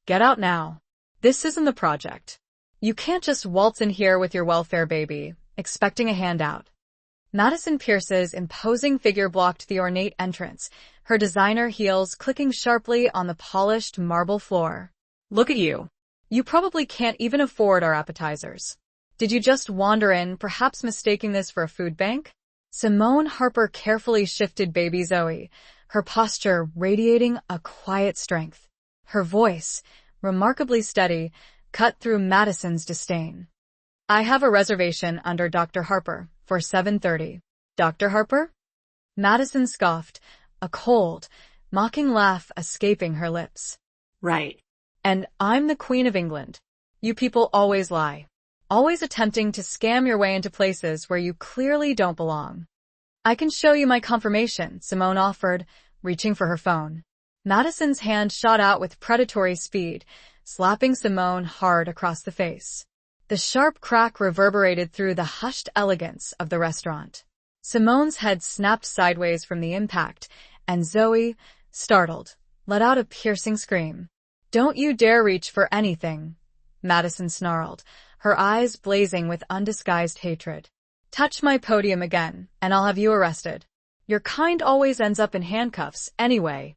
Get out now. This isn't the project. You can't just waltz in here with your welfare baby, expecting a handout. Madison Pierce's imposing figure blocked the ornate entrance, her designer heels clicking sharply on the polished marble floor. Look at you. You probably can't even afford our appetizers. Did you just wander in, perhaps mistaking this for a food bank? Simone Harper carefully shifted baby Zoe, her posture radiating a quiet strength. Her voice, remarkably steady, cut through Madison's disdain. I have a reservation under Dr. Harper for 7:30. Dr. Harper? Madison scoffed, a cold, mocking laugh escaping her lips. Right. And I'm the Queen of England. You people always lie. Always attempting to scam your way into places where you clearly don't belong. I can show you my confirmation, Simone offered, reaching for her phone. Madison's hand shot out with predatory speed, slapping Simone hard across the face. The sharp crack reverberated through the hushed elegance of the restaurant. Simone's head snapped sideways from the impact, and Zoe, startled, let out a piercing scream. Don't you dare reach for anything, Madison snarled, her eyes blazing with undisguised hatred. Touch my podium again, and I'll have you arrested. Your kind always ends up in handcuffs, anyway.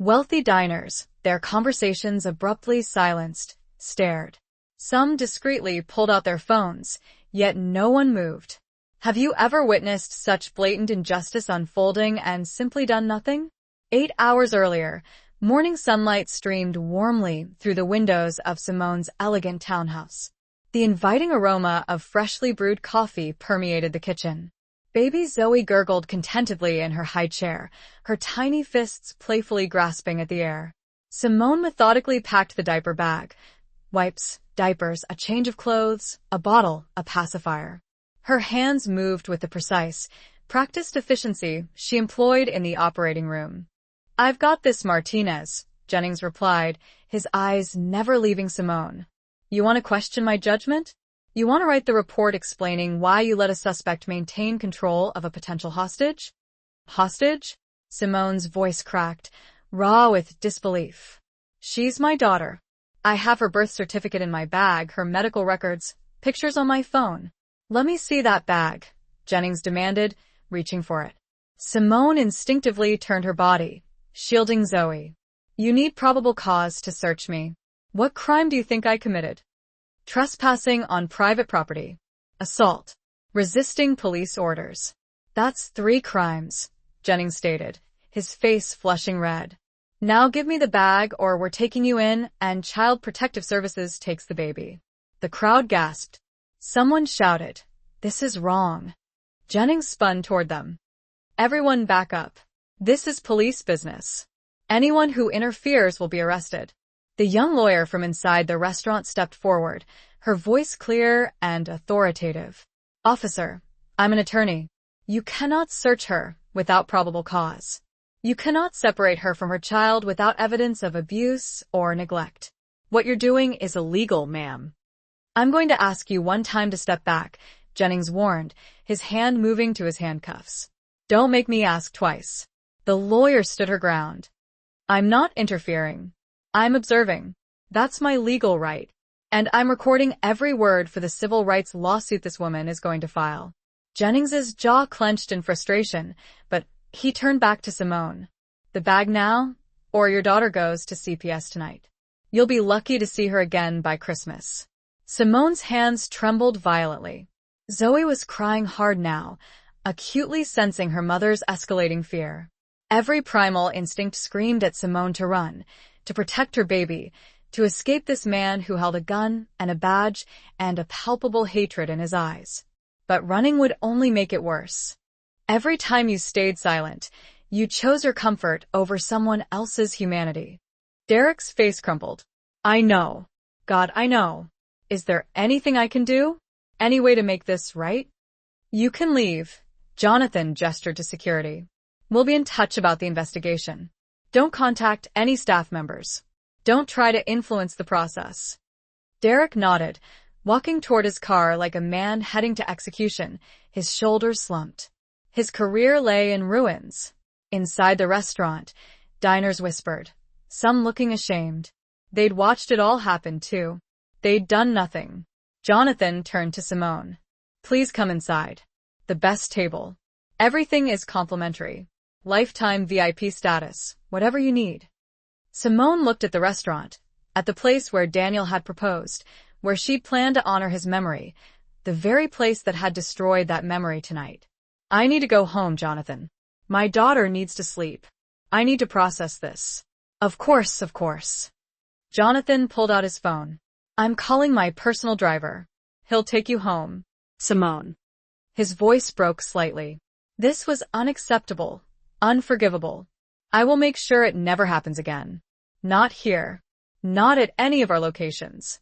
Wealthy diners, their conversations abruptly silenced, stared. Some discreetly pulled out their phones, yet no one moved. Have you ever witnessed such blatant injustice unfolding and simply done nothing? 8 hours earlier, morning sunlight streamed warmly through the windows of Simone's elegant townhouse. The inviting aroma of freshly brewed coffee permeated the kitchen. Baby Zoe gurgled contentedly in her high chair, her tiny fists playfully grasping at the air. Simone methodically packed the diaper bag. Wipes, diapers, a change of clothes, a bottle, a pacifier. Her hands moved with the precise, practiced efficiency she employed in the operating room. I've got this, Martinez, Jennings replied, his eyes never leaving Simone. You want to question my judgment? You want to write the report explaining why you let a suspect maintain control of a potential hostage? Hostage? Simone's voice cracked, raw with disbelief. She's my daughter. I have her birth certificate in my bag, her medical records, pictures on my phone. Let me see that bag, Jennings demanded, reaching for it. Simone instinctively turned her body, shielding Zoe. You need probable cause to search me. What crime do you think I committed? Trespassing on private property. Assault. Resisting police orders. That's 3 crimes, Jennings stated, his face flushing red. Now give me the bag or we're taking you in and Child Protective Services takes the baby. The crowd gasped. Someone shouted, this is wrong. Jennings spun toward them. Everyone back up. This is police business. Anyone who interferes will be arrested. The young lawyer from inside the restaurant stepped forward, her voice clear and authoritative. Officer, I'm an attorney. You cannot search her without probable cause. You cannot separate her from her child without evidence of abuse or neglect. What you're doing is illegal, ma'am. I'm going to ask you one time to step back, Jennings warned, his hand moving to his handcuffs. Don't make me ask twice. The lawyer stood her ground. I'm not interfering. I'm observing. That's my legal right. And I'm recording every word for the civil rights lawsuit this woman is going to file. Jennings's jaw clenched in frustration, but he turned back to Simone. The bag now, or your daughter goes to CPS tonight. You'll be lucky to see her again by Christmas. Simone's hands trembled violently. Zoe was crying hard now, acutely sensing her mother's escalating fear. Every primal instinct screamed at Simone to run, to protect her baby, to escape this man who held a gun and a badge and a palpable hatred in his eyes. But running would only make it worse. Every time you stayed silent, you chose your comfort over someone else's humanity. Derek's face crumpled. I know. God, I know. Is there anything I can do? Any way to make this right? You can leave. Jonathan gestured to security. We'll be in touch about the investigation. Don't contact any staff members. Don't try to influence the process. Derek nodded, walking toward his car like a man heading to execution, his shoulders slumped. His career lay in ruins. Inside the restaurant, diners whispered, some looking ashamed. They'd watched it all happen, too. They'd done nothing. Jonathan turned to Simone. Please come inside. The best table. Everything is complimentary. Lifetime VIP status, whatever you need. Simone looked at the restaurant, at the place where Daniel had proposed, where she'd planned to honor his memory, the very place that had destroyed that memory tonight. I need to go home, Jonathan. My daughter needs to sleep. I need to process this. Of course, of course. Jonathan pulled out his phone. I'm calling my personal driver. He'll take you home. Simone. His voice broke slightly. This was unacceptable, unforgivable. I will make sure it never happens again. Not here. Not at any of our locations.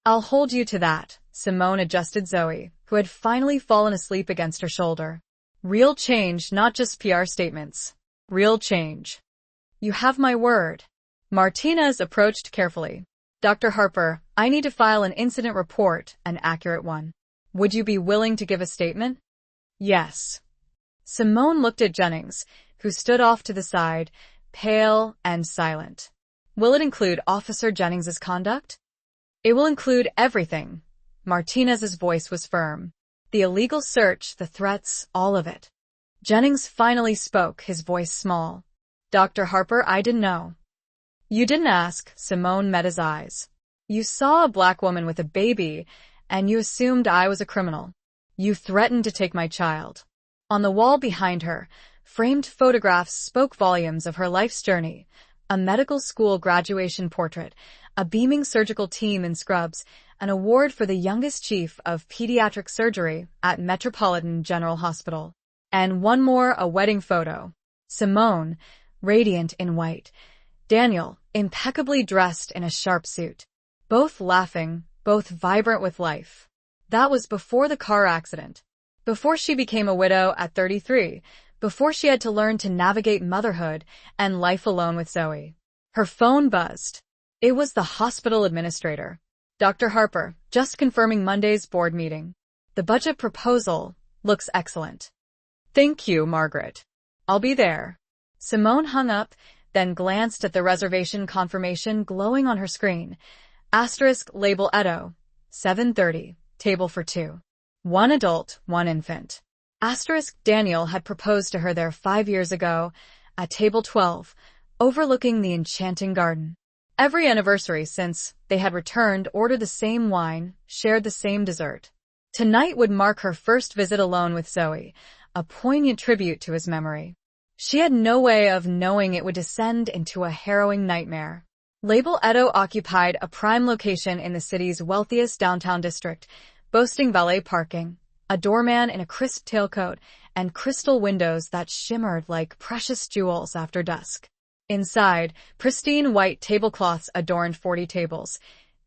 I'll hold you to that, Simone adjusted Zoe, who had finally fallen asleep against her shoulder. Real change, not just PR statements. Real change. You have my word. Martinez approached carefully. Dr. Harper, I need to file an incident report, an accurate one. Would you be willing to give a statement? Yes. Simone looked at Jennings, who stood off to the side, pale and silent. Will it include Officer Jennings's conduct? It will include everything. Martinez's voice was firm. The illegal search, the threats, all of it. Jennings finally spoke, his voice small. Dr. Harper, I didn't know. You didn't ask, Simone met his eyes. You saw a black woman with a baby, and you assumed I was a criminal. You threatened to take my child. On the wall behind her, framed photographs spoke volumes of her life's journey, a medical school graduation portrait, a beaming surgical team in scrubs, an award for the youngest chief of pediatric surgery at Metropolitan General Hospital. And one more, a wedding photo. Simone, radiant in white. Daniel, impeccably dressed in a sharp suit. Both laughing, both vibrant with life. That was before the car accident. Before she became a widow at 33. Before she had to learn to navigate motherhood and life alone with Zoe. Her phone buzzed. It was the hospital administrator. Dr. Harper, just confirming Monday's board meeting. The budget proposal looks excellent. Thank you, Margaret. I'll be there. Simone hung up, then glanced at the reservation confirmation glowing on her screen. Asterisk label Edo. 7:30. Table for 2. 1 adult, 1 infant. Asterisk Daniel had proposed to her there 5 years ago, at table 12, overlooking the enchanting garden. Every anniversary since they had returned ordered the same wine, shared the same dessert. Tonight would mark her first visit alone with Zoe, a poignant tribute to his memory. She had no way of knowing it would descend into a harrowing nightmare. Label Edo occupied a prime location in the city's wealthiest downtown district, boasting valet parking, a doorman in a crisp tailcoat, and crystal windows that shimmered like precious jewels after dusk. Inside, pristine white tablecloths adorned 40 tables,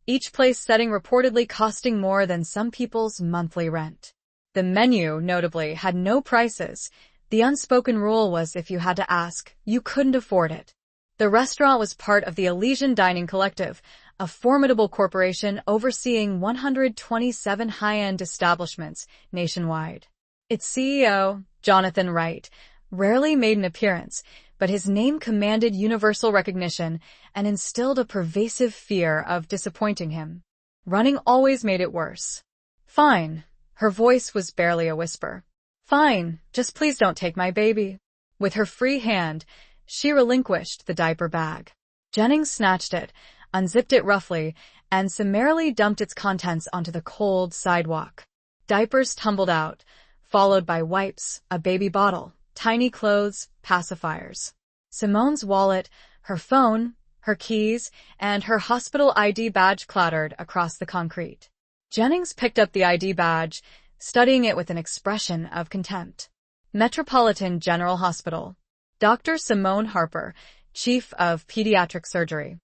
each place setting reportedly costing more than some people's monthly rent. The menu, notably, had no prices. The unspoken rule was if you had to ask, you couldn't afford it. The restaurant was part of the Elysian Dining Collective, a formidable corporation overseeing 127 high-end establishments nationwide. Its CEO, Jonathan Wright, rarely made an appearance, but his name commanded universal recognition and instilled a pervasive fear of disappointing him. Running always made it worse. Fine. Her voice was barely a whisper. Fine, just please don't take my baby. With her free hand, she relinquished the diaper bag. Jennings snatched it, unzipped it roughly, and summarily dumped its contents onto the cold sidewalk. Diapers tumbled out, followed by wipes, a baby bottle, tiny clothes, pacifiers. Simone's wallet, her phone, her keys, and her hospital ID badge clattered across the concrete. Jennings picked up the ID badge, studying it with an expression of contempt. Metropolitan General Hospital. Dr. Simone Harper, Chief of Pediatric Surgery.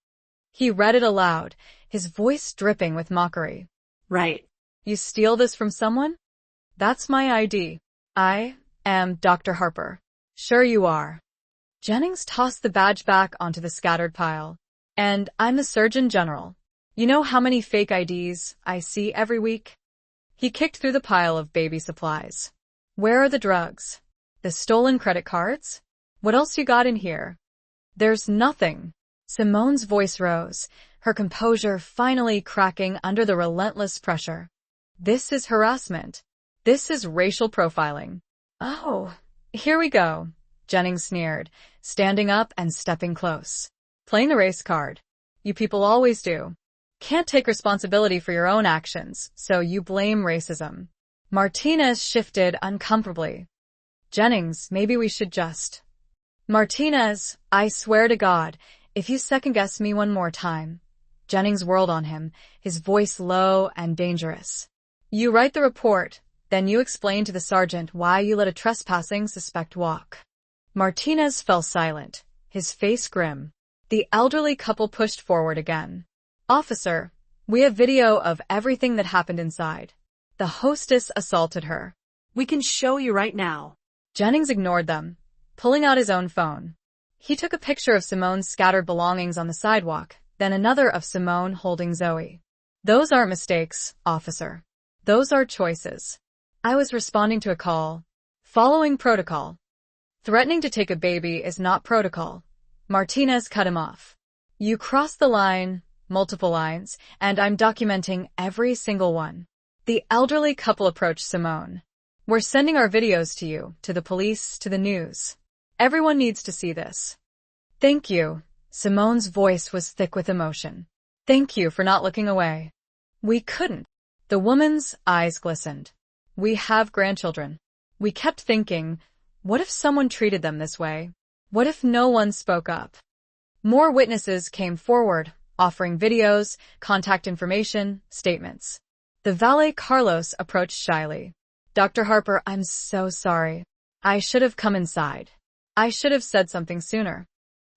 He read it aloud, his voice dripping with mockery. Right. You steal this from someone? That's my ID. I am Dr. Harper. Sure you are. Jennings tossed the badge back onto the scattered pile. And I'm the Surgeon General. You know how many fake IDs I see every week? He kicked through the pile of baby supplies. Where are the drugs? The stolen credit cards? What else you got in here? There's nothing. Simone's voice rose, her composure finally cracking under the relentless pressure. This is harassment. This is racial profiling. Oh, here we go, Jennings sneered, standing up and stepping close. Playing the race card. You people always do. Can't take responsibility for your own actions, so you blame racism. Martinez shifted uncomfortably. Jennings, maybe we should just... Martinez, I swear to God, if you second-guess me one more time. Jennings whirled on him, his voice low and dangerous. You write the report, then you explain to the sergeant why you let a trespassing suspect walk. Martinez fell silent, his face grim. The elderly couple pushed forward again. Officer, we have video of everything that happened inside. The hostess assaulted her. We can show you right now. Jennings ignored them, pulling out his own phone. He took a picture of Simone's scattered belongings on the sidewalk, then another of Simone holding Zoe. Those aren't mistakes, officer. Those are choices. I was responding to a call. Following protocol. Threatening to take a baby is not protocol. Martinez cut him off. You crossed the line, multiple lines, and I'm documenting every single one. The elderly couple approached Simone. We're sending our videos to you, to the police, to the news. Everyone needs to see this. Thank you. Simone's voice was thick with emotion. Thank you for not looking away. We couldn't. The woman's eyes glistened. We have grandchildren. We kept thinking, what if someone treated them this way? What if no one spoke up? More witnesses came forward, offering videos, contact information, statements. The valet Carlos approached shyly. Dr. Harper, I'm so sorry. I should have come inside. I should have said something sooner.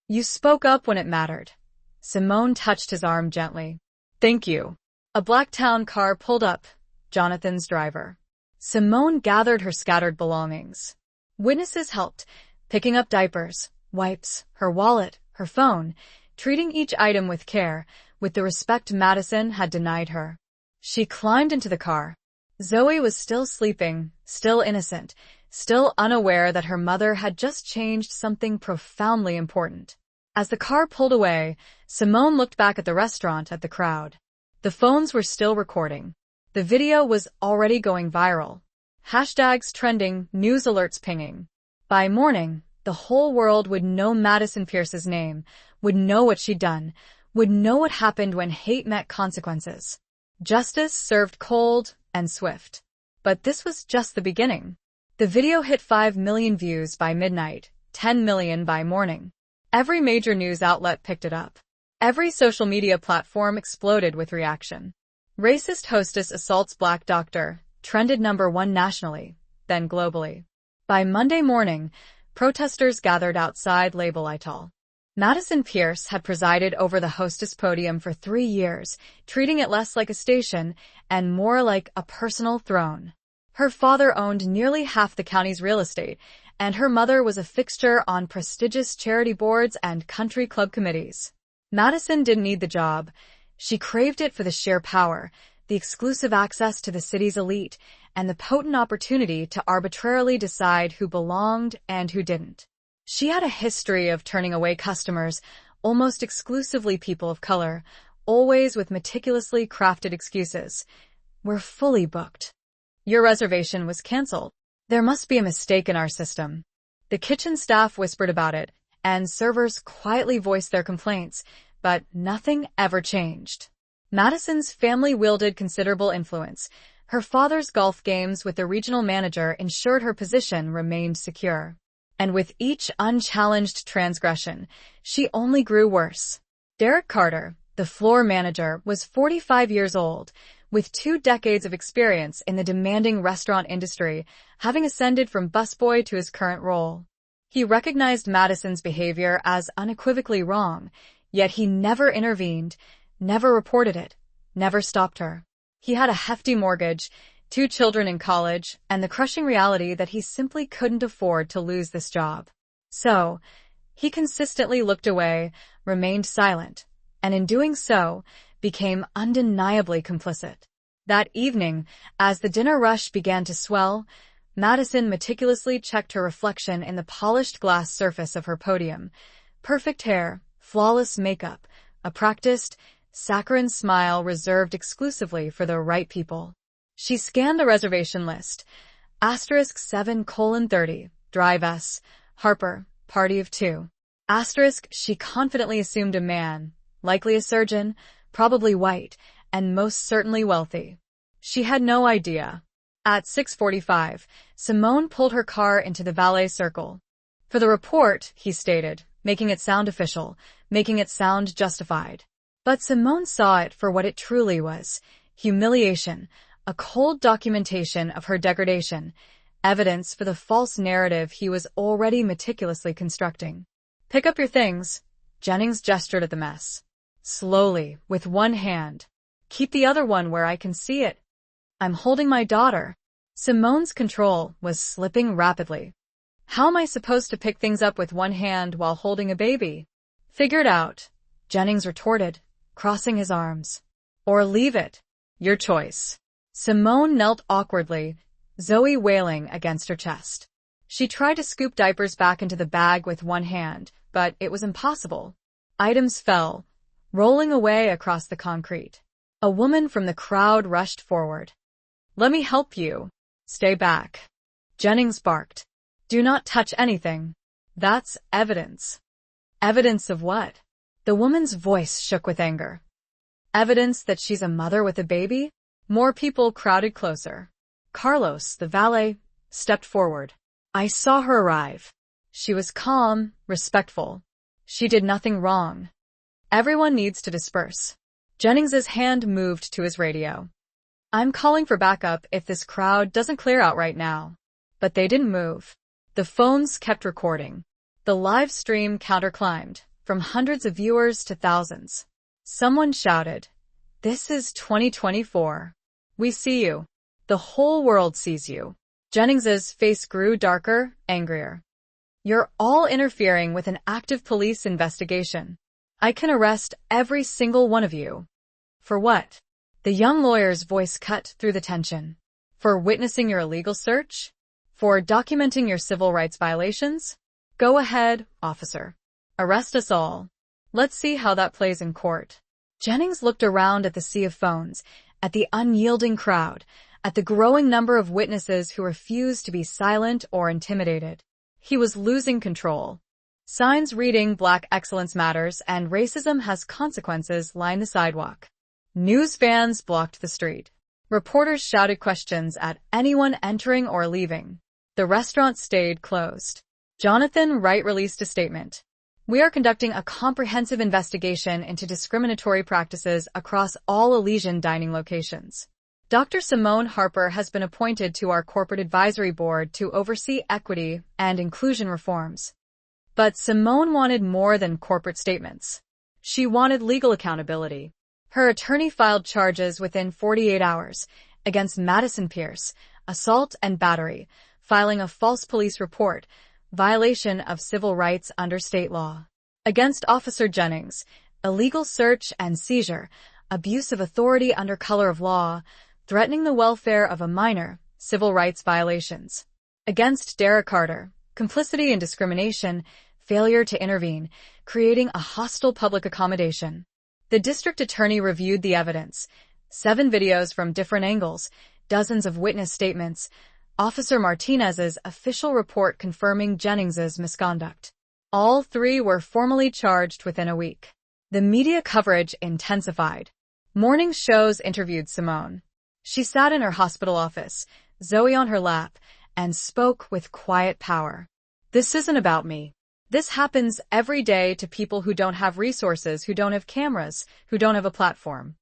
You spoke up when it mattered. Simone touched his arm gently. Thank you. A black town car pulled up, Jonathan's driver. Simone gathered her scattered belongings. Witnesses helped, picking up diapers, wipes, her wallet, her phone, treating each item with care, with the respect Madison had denied her. She climbed into the car. Zoe was still sleeping, still innocent, still unaware that her mother had just changed something profoundly important. As the car pulled away, Simone looked back at the restaurant, at the crowd. The phones were still recording. The video was already going viral. Hashtags trending, news alerts pinging. By morning, the whole world would know Madison Pierce's name, would know what she'd done, would know what happened when hate met consequences. Justice served cold and swift. But this was just the beginning. The video hit 5 million views by midnight, 10 million by morning. Every major news outlet picked it up. Every social media platform exploded with reaction. Racist hostess assaults black doctor trended #1 nationally, then globally. By Monday morning, protesters gathered outside Label Ital. Madison Pierce had presided over the hostess podium for 3 years, treating it less like a station and more like a personal throne. Her father owned nearly half the county's real estate, and her mother was a fixture on prestigious charity boards and country club committees. Madison didn't need the job. She craved it for the sheer power, the exclusive access to the city's elite, and the potent opportunity to arbitrarily decide who belonged and who didn't. She had a history of turning away customers, almost exclusively people of color, always with meticulously crafted excuses. We're fully booked. Your reservation was canceled. There must be a mistake in our system. The kitchen staff whispered about it, and servers quietly voiced their complaints, but nothing ever changed. Madison's family wielded considerable influence. Her father's golf games with the regional manager ensured her position remained secure. And with each unchallenged transgression, she only grew worse. Derek Carter, the floor manager, was 45 years old, with 2 decades of experience in the demanding restaurant industry, having ascended from busboy to his current role. He recognized Madison's behavior as unequivocally wrong, yet he never intervened, never reported it, never stopped her. He had a hefty mortgage, 2 children in college, and the crushing reality that he simply couldn't afford to lose this job. So, he consistently looked away, remained silent, and in doing so, became undeniably complicit. That evening, as the dinner rush began to swell, Madison meticulously checked her reflection in the polished glass surface of her podium. Perfect hair, flawless makeup, a practiced, saccharine smile reserved exclusively for the right people. She scanned the reservation list. Asterisk 7:30, Drive S, Harper, party of 2. Asterisk, she confidently assumed a man, likely a surgeon, probably white, and most certainly wealthy. She had no idea. At 6:45, Simone pulled her car into the valet circle. For the report, he stated, making it sound official, making it sound justified. But Simone saw it for what it truly was: humiliation, a cold documentation of her degradation, evidence for the false narrative he was already meticulously constructing. Pick up your things. Jennings gestured at the mess. Slowly, with one hand. Keep the other one where I can see it. I'm holding my daughter. Simone's control was slipping rapidly. How am I supposed to pick things up with one hand while holding a baby? Figure it out, Jennings retorted, crossing his arms. Or leave it. Your choice. Simone knelt awkwardly, Zoe wailing against her chest. She tried to scoop diapers back into the bag with one hand, but it was impossible. Items fell, rolling away across the concrete. A woman from the crowd rushed forward. Let me help you. Stay back. Jennings barked. Do not touch anything. That's evidence. Evidence of what? The woman's voice shook with anger. Evidence that she's a mother with a baby? More people crowded closer. Carlos, the valet, stepped forward. I saw her arrive. She was calm, respectful. She did nothing wrong. Everyone needs to disperse. Jennings's hand moved to his radio. I'm calling for backup if this crowd doesn't clear out right now. But they didn't move. The phones kept recording. The live stream counterclimbed, from hundreds of viewers to thousands. Someone shouted, "This is 2024. We see you. The whole world sees you." Jennings's face grew darker, angrier. You're all interfering with an active police investigation. I can arrest every single one of you. For what? The young lawyer's voice cut through the tension. For witnessing your illegal search? For documenting your civil rights violations? Go ahead, officer. Arrest us all. Let's see how that plays in court. Jennings looked around at the sea of phones, at the unyielding crowd, at the growing number of witnesses who refused to be silent or intimidated. He was losing control. Signs reading Black Excellence Matters and Racism Has Consequences lined the sidewalk. News vans blocked the street. Reporters shouted questions at anyone entering or leaving. The restaurant stayed closed. Jonathan Wright released a statement. We are conducting a comprehensive investigation into discriminatory practices across all Elysian dining locations. Dr. Simone Harper has been appointed to our corporate advisory board to oversee equity and inclusion reforms. But Simone wanted more than corporate statements. She wanted legal accountability. Her attorney filed charges within 48 hours against Madison Pierce, assault and battery, filing a false police report, violation of civil rights under state law. Against Officer Jennings, illegal search and seizure, abuse of authority under color of law, threatening the welfare of a minor, civil rights violations. Against Derek Carter, complicity in discrimination, failure to intervene, creating a hostile public accommodation. The district attorney reviewed the evidence. 7 videos from different angles, dozens of witness statements, Officer Martinez's official report confirming Jennings's misconduct. All 3 were formally charged within a week. The media coverage intensified. Morning shows interviewed Simone. She sat in her hospital office, Zoe on her lap, and spoke with quiet power. This isn't about me. This happens every day to people who don't have resources, who don't have cameras, who don't have a platform.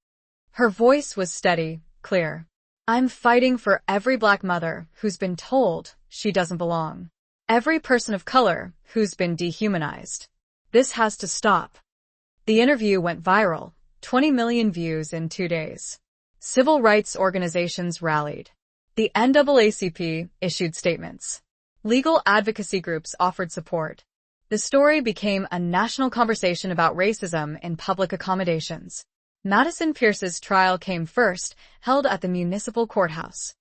Her voice was steady, clear. I'm fighting for every Black mother who's been told she doesn't belong. Every person of color who's been dehumanized. This has to stop. The interview went viral, 20 million views in 2 days. Civil rights organizations rallied. The NAACP issued statements. Legal advocacy groups offered support. The story became a national conversation about racism in public accommodations. Madison Pierce's trial came first, held at the municipal courthouse.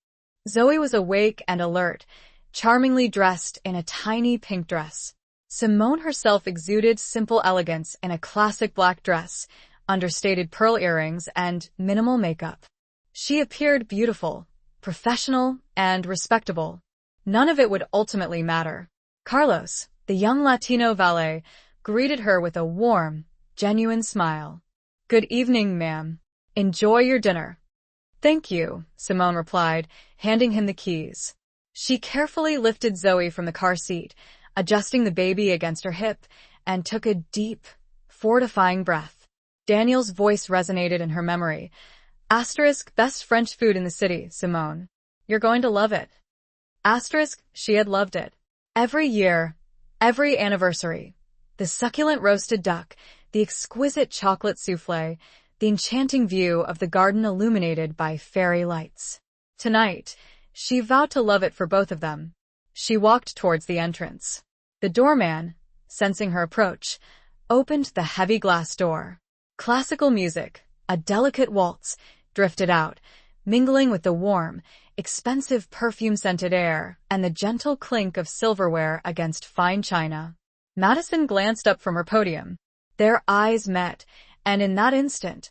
Zoe was awake and alert, charmingly dressed in a tiny pink dress. Simone herself exuded simple elegance in a classic black dress, understated pearl earrings, and minimal makeup. She appeared beautiful, professional, and respectable. None of it would ultimately matter. Carlos, the young Latino valet, greeted her with a warm, genuine smile. "Good evening, ma'am. Enjoy your dinner." "Thank you," Simone replied, handing him the keys. She carefully lifted Zoe from the car seat, adjusting the baby against her hip, and took a deep, fortifying breath. Daniel's voice resonated in her memory. Asterisk, best French food in the city, Simone. You're going to love it. Asterisk, she had loved it. Every year, every anniversary. The succulent roasted duck, the exquisite chocolate souffle, the enchanting view of the garden illuminated by fairy lights. Tonight, she vowed to love it for both of them. She walked towards the entrance. The doorman, sensing her approach, opened the heavy glass door. Classical music, a delicate waltz, drifted out, mingling with the warm, expensive perfume-scented air and the gentle clink of silverware against fine china. Madison glanced up from her podium. Their eyes met, and in that instant,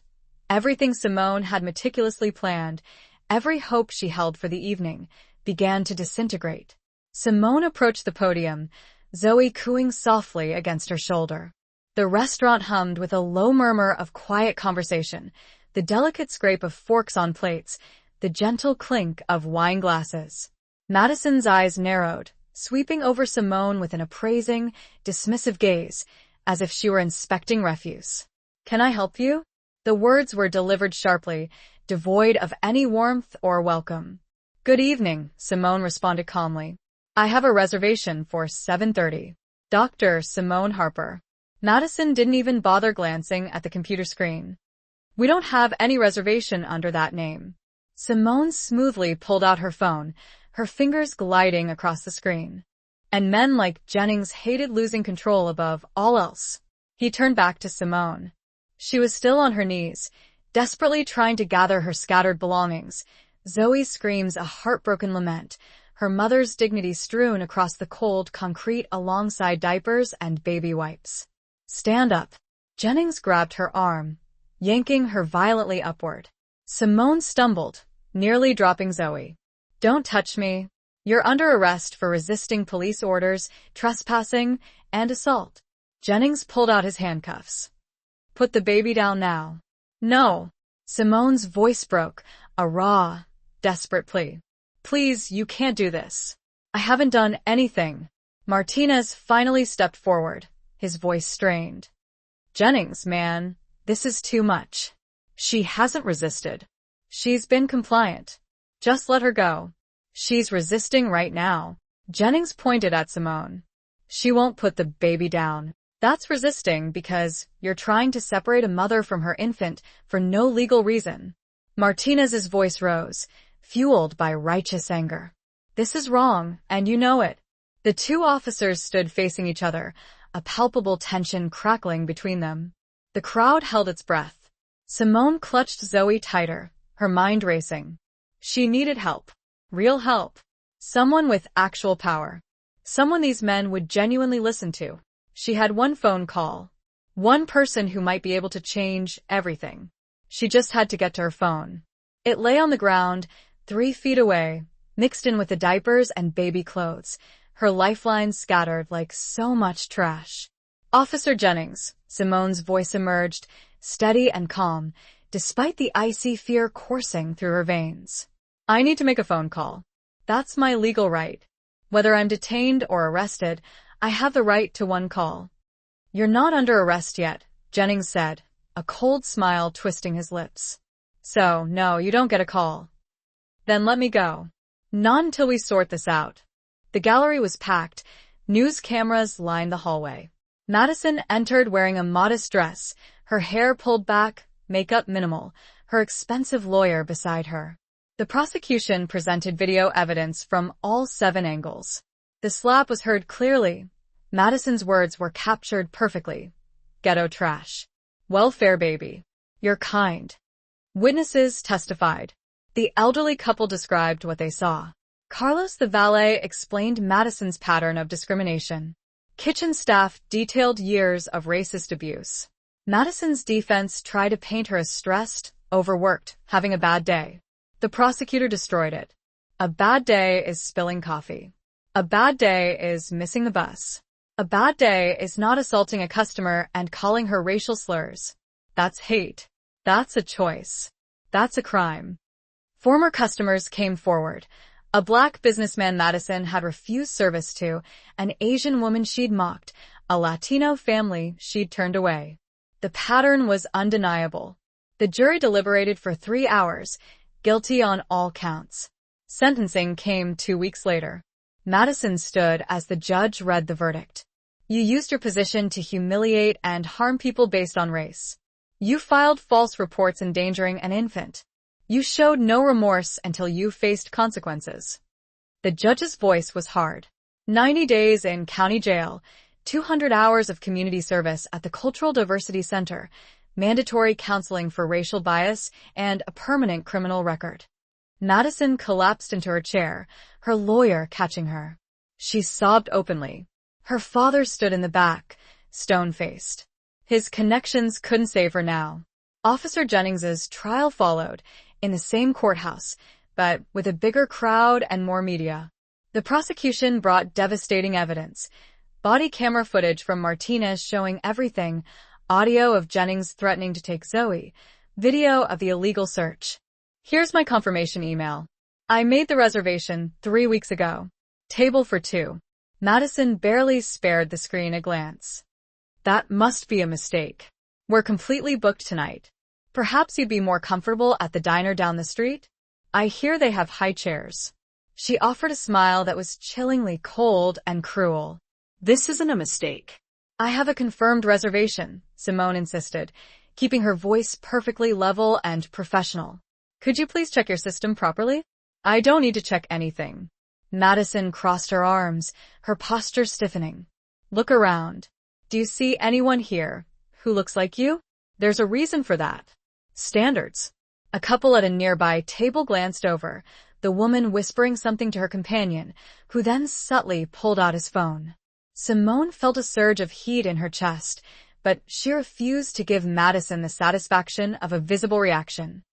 everything Simone had meticulously planned, every hope she held for the evening, began to disintegrate. Simone approached the podium, Zoe cooing softly against her shoulder. The restaurant hummed with a low murmur of quiet conversation, the delicate scrape of forks on plates, the gentle clink of wine glasses. Madison's eyes narrowed, sweeping over Simone with an appraising, dismissive gaze, as if she were inspecting refuse. "Can I help you?" The words were delivered sharply, devoid of any warmth or welcome. "Good evening," Simone responded calmly. "I have a reservation for 7:30. Dr. Simone Harper." Madison didn't even bother glancing at the computer screen. "We don't have any reservation under that name." Simone smoothly pulled out her phone, her fingers gliding across the screen. "And men like Jennings hated losing control above all else." He turned back to Simone. She was still on her knees, desperately trying to gather her scattered belongings. Zoe screams a heartbroken lament, her mother's dignity strewn across the cold concrete alongside diapers and baby wipes. "Stand up." Jennings grabbed her arm, yanking her violently upward. Simone stumbled, nearly dropping Zoe. "Don't touch me. You're under arrest for resisting police orders, trespassing, and assault." Jennings pulled out his handcuffs. "Put the baby down now." "No." Simone's voice broke, a raw, desperate plea. "Please, you can't do this. I haven't done anything." Martinez finally stepped forward, his voice strained. "Jennings, man, this is too much. She hasn't resisted. She's been compliant. Just let her go." "She's resisting right now." Jennings pointed at Simone. "She won't put the baby down. That's resisting because you're trying to separate a mother from her infant for no legal reason." Martinez's voice rose, fueled by righteous anger. "This is wrong, and you know it." The two officers stood facing each other, a palpable tension crackling between them. The crowd held its breath. Simone clutched Zoe tighter, her mind racing. She needed help. Real help. Someone with actual power. Someone these men would genuinely listen to. She had one phone call. One person who might be able to change everything. She just had to get to her phone. It lay on the ground, 3 feet away, mixed in with the diapers and baby clothes, her lifeline scattered like so much trash. "Officer Jennings," Simone's voice emerged, steady and calm, despite the icy fear coursing through her veins. "I need to make a phone call. That's my legal right. Whether I'm detained or arrested, I have the right to one call." "You're not under arrest yet," Jennings said, a cold smile twisting his lips. "So, no, you don't get a call." "Then let me go." "Not until we sort this out." The gallery was packed. News cameras lined the hallway. Madison entered wearing a modest dress, her hair pulled back, makeup minimal, her expensive lawyer beside her. The prosecution presented video evidence from all 7 angles. The slap was heard clearly. Madison's words were captured perfectly. "Ghetto trash. Welfare baby. You're kind." Witnesses testified. The elderly couple described what they saw. Carlos the valet explained Madison's pattern of discrimination. Kitchen staff detailed years of racist abuse. Madison's defense tried to paint her as stressed, overworked, having a bad day. The prosecutor destroyed it. A bad day is spilling coffee. A bad day is missing the bus. A bad day is not assaulting a customer and calling her racial slurs. That's hate. That's a choice. That's a crime. Former customers came forward. A black businessman Madison had refused service to, an Asian woman she'd mocked, a Latino family she'd turned away. The pattern was undeniable. The jury deliberated for 3 hours, guilty on all counts. Sentencing came 2 weeks later. Madison stood as the judge read the verdict. You used your position to humiliate and harm people based on race. You filed false reports endangering an infant. You showed no remorse until you faced consequences. The judge's voice was hard. 90 days in county jail, 200 hours of community service at the Cultural Diversity Center, mandatory counseling for racial bias, and a permanent criminal record. Madison collapsed into her chair, her lawyer catching her. She sobbed openly. Her father stood in the back, stone-faced. His connections couldn't save her now. Officer Jennings's trial followed, in the same courthouse, but with a bigger crowd and more media. The prosecution brought devastating evidence. Body camera footage from Martinez showing everything, audio of Jennings threatening to take Zoe, video of the illegal search. Here's my confirmation email. I made the reservation 3 weeks ago. Table for 2. Madison barely spared the screen a glance. That must be a mistake. We're completely booked tonight. Perhaps you'd be more comfortable at the diner down the street? I hear they have high chairs. She offered a smile that was chillingly cold and cruel. This isn't a mistake. I have a confirmed reservation, Simone insisted, keeping her voice perfectly level and professional. Could you please check your system properly? I don't need to check anything. Madison crossed her arms, her posture stiffening. Look around. Do you see anyone here who looks like you? There's a reason for that. Standards. A couple at a nearby table glanced over, the woman whispering something to her companion, who then subtly pulled out his phone. Simone felt a surge of heat in her chest, but she refused to give Madison the satisfaction of a visible reaction.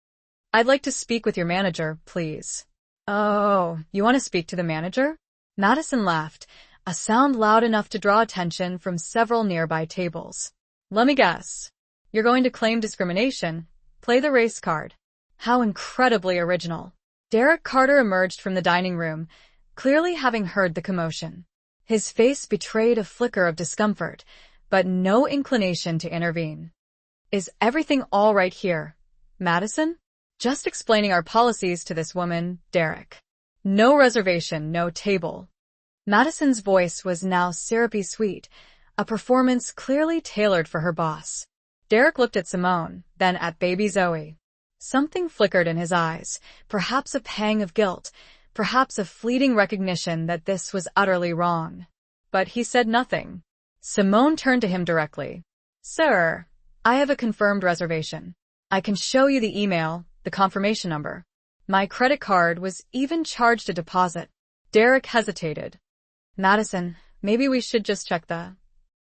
I'd like to speak with your manager, please. Oh, you want to speak to the manager? Madison laughed, a sound loud enough to draw attention from several nearby tables. Let me guess. You're going to claim discrimination. Play the race card. How incredibly original. Derek Carter emerged from the dining room, clearly having heard the commotion. His face betrayed a flicker of discomfort, but no inclination to intervene. Is everything all right here, Madison? Just explaining our policies to this woman, Derek. No reservation, no table. Madison's voice was now syrupy sweet, a performance clearly tailored for her boss. Derek looked at Simone, then at baby Zoe. Something flickered in his eyes, perhaps a pang of guilt, perhaps a fleeting recognition that this was utterly wrong. But he said nothing. Simone turned to him directly. Sir, I have a confirmed reservation. I can show you the email, the confirmation number. My credit card was even charged a deposit. Derek hesitated. Madison, maybe we should just check the...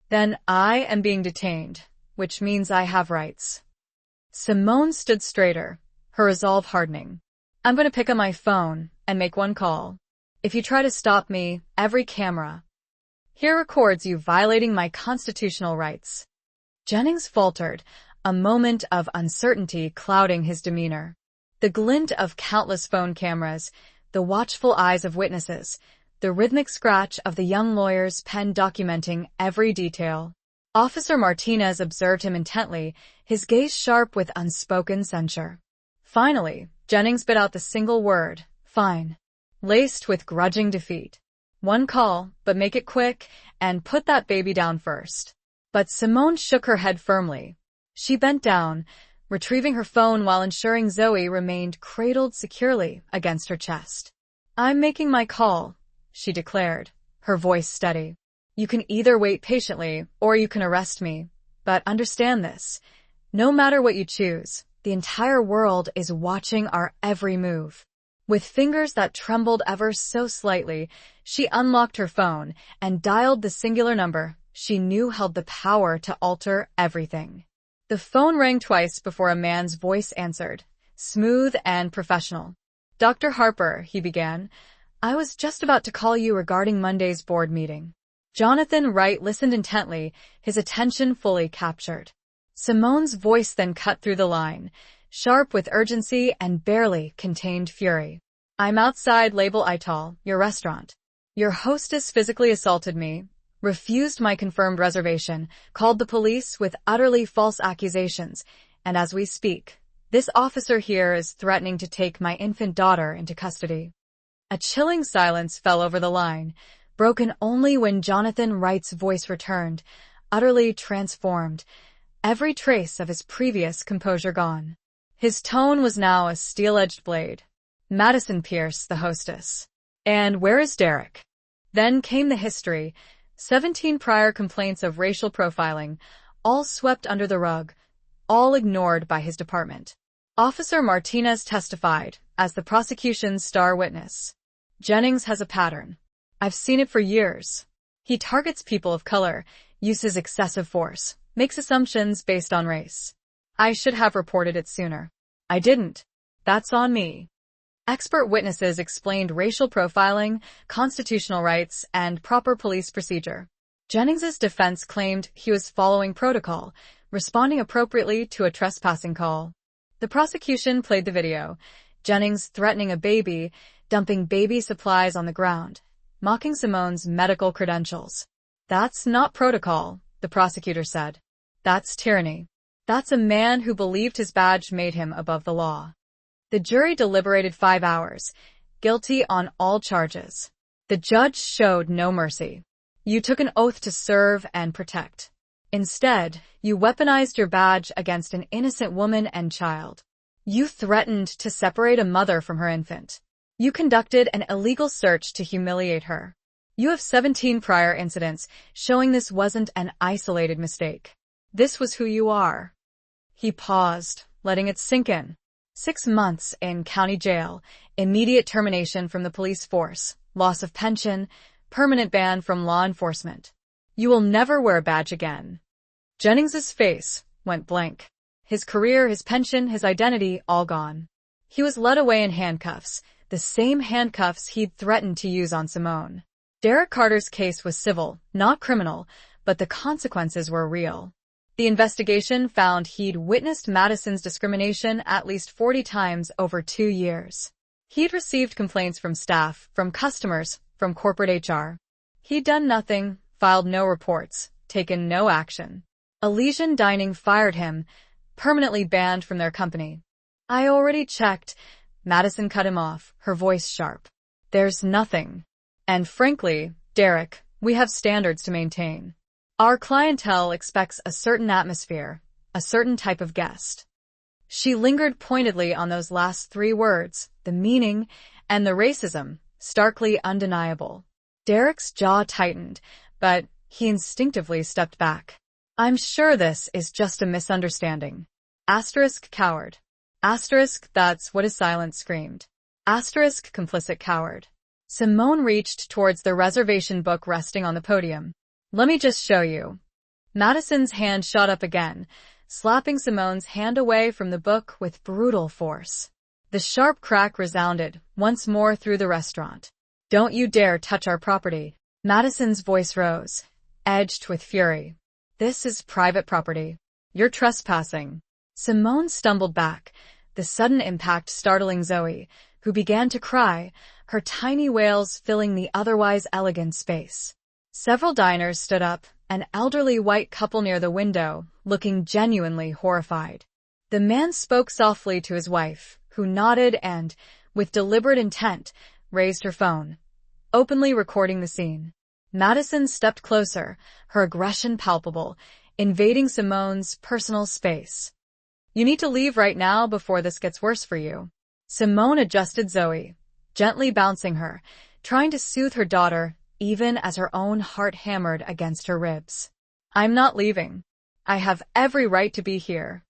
Then I am being detained, which means I have rights. Simone stood straighter, her resolve hardening. I'm going to pick up my phone and make one call. If you try to stop me, every camera here records you violating my constitutional rights. Jennings faltered, a moment of uncertainty clouding his demeanor. The glint of countless phone cameras, the watchful eyes of witnesses, the rhythmic scratch of the young lawyer's pen documenting every detail. Officer Martinez observed him intently, his gaze sharp with unspoken censure. Finally, Jennings bit out the single word, fine, laced with grudging defeat. One call, but make it quick, and put that baby down first. But Simone shook her head firmly. She bent down, retrieving her phone while ensuring Zoe remained cradled securely against her chest. I'm making my call, she declared, her voice steady. You can either wait patiently, or you can arrest me. But understand this. No matter what you choose, the entire world is watching our every move. With fingers that trembled ever so slightly, she unlocked her phone and dialed the singular number she knew held the power to alter everything. The phone rang twice before a man's voice answered, smooth and professional. "Dr. Harper," he began, "I was just about to call you regarding Monday's board meeting." Jonathan Wright listened intently, his attention fully captured. Simone's voice then cut through the line, sharp with urgency and barely contained fury. "I'm outside Label Ital, your restaurant. Your hostess physically assaulted me, refused my confirmed reservation, called the police with utterly false accusations, and as we speak, this officer here is threatening to take my infant daughter into custody." A chilling silence fell over the line, broken only when Jonathan Wright's voice returned, utterly transformed, every trace of his previous composure gone. His tone was now a steel-edged blade. "Madison Pierce, the hostess. And where is Derek?" Then came the history, 17 prior complaints of racial profiling, all swept under the rug, all ignored by his department. Officer Martinez testified as the prosecution's star witness. "Jennings has a pattern. I've seen it for years. He targets people of color, uses excessive force, makes assumptions based on race. I should have reported it sooner. I didn't. That's on me." Expert witnesses explained racial profiling, constitutional rights, and proper police procedure. Jennings's defense claimed he was following protocol, responding appropriately to a trespassing call. The prosecution played the video, Jennings threatening a baby, dumping baby supplies on the ground, mocking Simone's medical credentials. "That's not protocol," the prosecutor said. "That's tyranny. That's a man who believed his badge made him above the law." The jury deliberated 5 hours, guilty on all charges. The judge showed no mercy. "You took an oath to serve and protect. Instead, you weaponized your badge against an innocent woman and child. You threatened to separate a mother from her infant. You conducted an illegal search to humiliate her. You have 17 prior incidents showing this wasn't an isolated mistake. This was who you are." He paused, letting it sink in. 6 months in county jail, immediate termination from the police force, loss of pension, permanent ban from law enforcement. "You will never wear a badge again." Jennings's face went blank. His career, his pension, his identity, all gone. He was led away in handcuffs, the same handcuffs he'd threatened to use on Simone. Derek Carter's case was civil, not criminal, but the consequences were real. The investigation found he'd witnessed Madison's discrimination at least 40 times over 2 years. He'd received complaints from staff, from customers, from corporate HR. He'd done nothing, filed no reports, taken no action. Elysian Dining fired him, permanently banned from their company. "I already checked." Madison cut him off, her voice sharp. "There's nothing. And frankly, Derek, we have standards to maintain. Our clientele expects a certain atmosphere, a certain type of guest." She lingered pointedly on those last 3 words, the meaning and the racism, starkly undeniable. Derek's jaw tightened, but he instinctively stepped back. "I'm sure this is just a misunderstanding." Coward. That's what his silence screamed. Complicit coward. Simone reached towards the reservation book resting on the podium. "Let me just show you." Madison's hand shot up again, slapping Simone's hand away from the book with brutal force. The sharp crack resounded once more through the restaurant. "Don't you dare touch our property." Madison's voice rose, edged with fury. "This is private property. You're trespassing." Simone stumbled back, the sudden impact startling Zoe, who began to cry, her tiny wails filling the otherwise elegant space. Several diners stood up, an elderly white couple near the window, looking genuinely horrified. The man spoke softly to his wife, who nodded and, with deliberate intent, raised her phone, openly recording the scene. Madison stepped closer, her aggression palpable, invading Simone's personal space. "You need to leave right now before this gets worse for you." Simone adjusted Zoe, gently bouncing her, trying to soothe her daughter, even as her own heart hammered against her ribs. "I'm not leaving. I have every right to be here."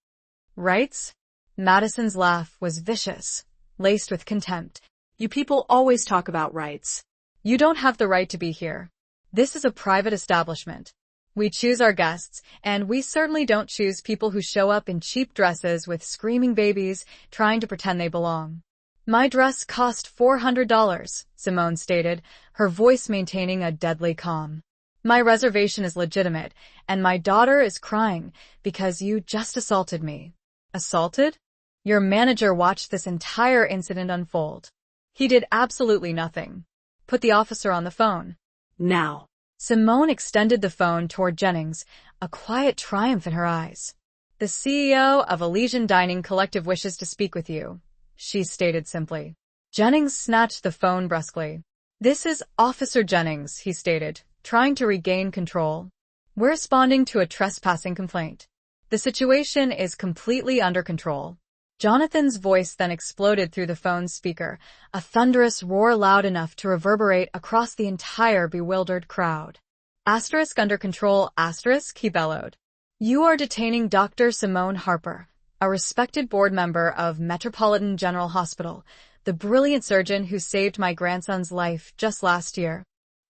"Rights?" Madison's laugh was vicious, laced with contempt. You people always talk about rights. "You don't have the right to be here. This is a private establishment. We choose our guests, and we certainly don't choose people who show up in cheap dresses with screaming babies trying to pretend they belong. My dress cost $400, Simone stated, her voice maintaining a deadly calm. My reservation is legitimate, and my daughter is crying because you just assaulted me. Assaulted? Your manager watched this entire incident unfold. He did absolutely nothing. Put the officer on the phone. Now. Simone extended the phone toward Jennings, a quiet triumph in her eyes. The CEO of Elysian Dining Collective wishes to speak with you, she stated simply. Jennings snatched the phone brusquely. This is Officer Jennings, he stated, trying to regain control. We're responding to a trespassing complaint. The situation is completely under control. Jonathan's voice then exploded through the phone's speaker, a thunderous roar loud enough to reverberate across the entire bewildered crowd. Asterisk under control, asterisk, he bellowed. You are detaining Dr. Simone Harper, a respected board member of Metropolitan General Hospital, the brilliant surgeon who saved my grandson's life just last year.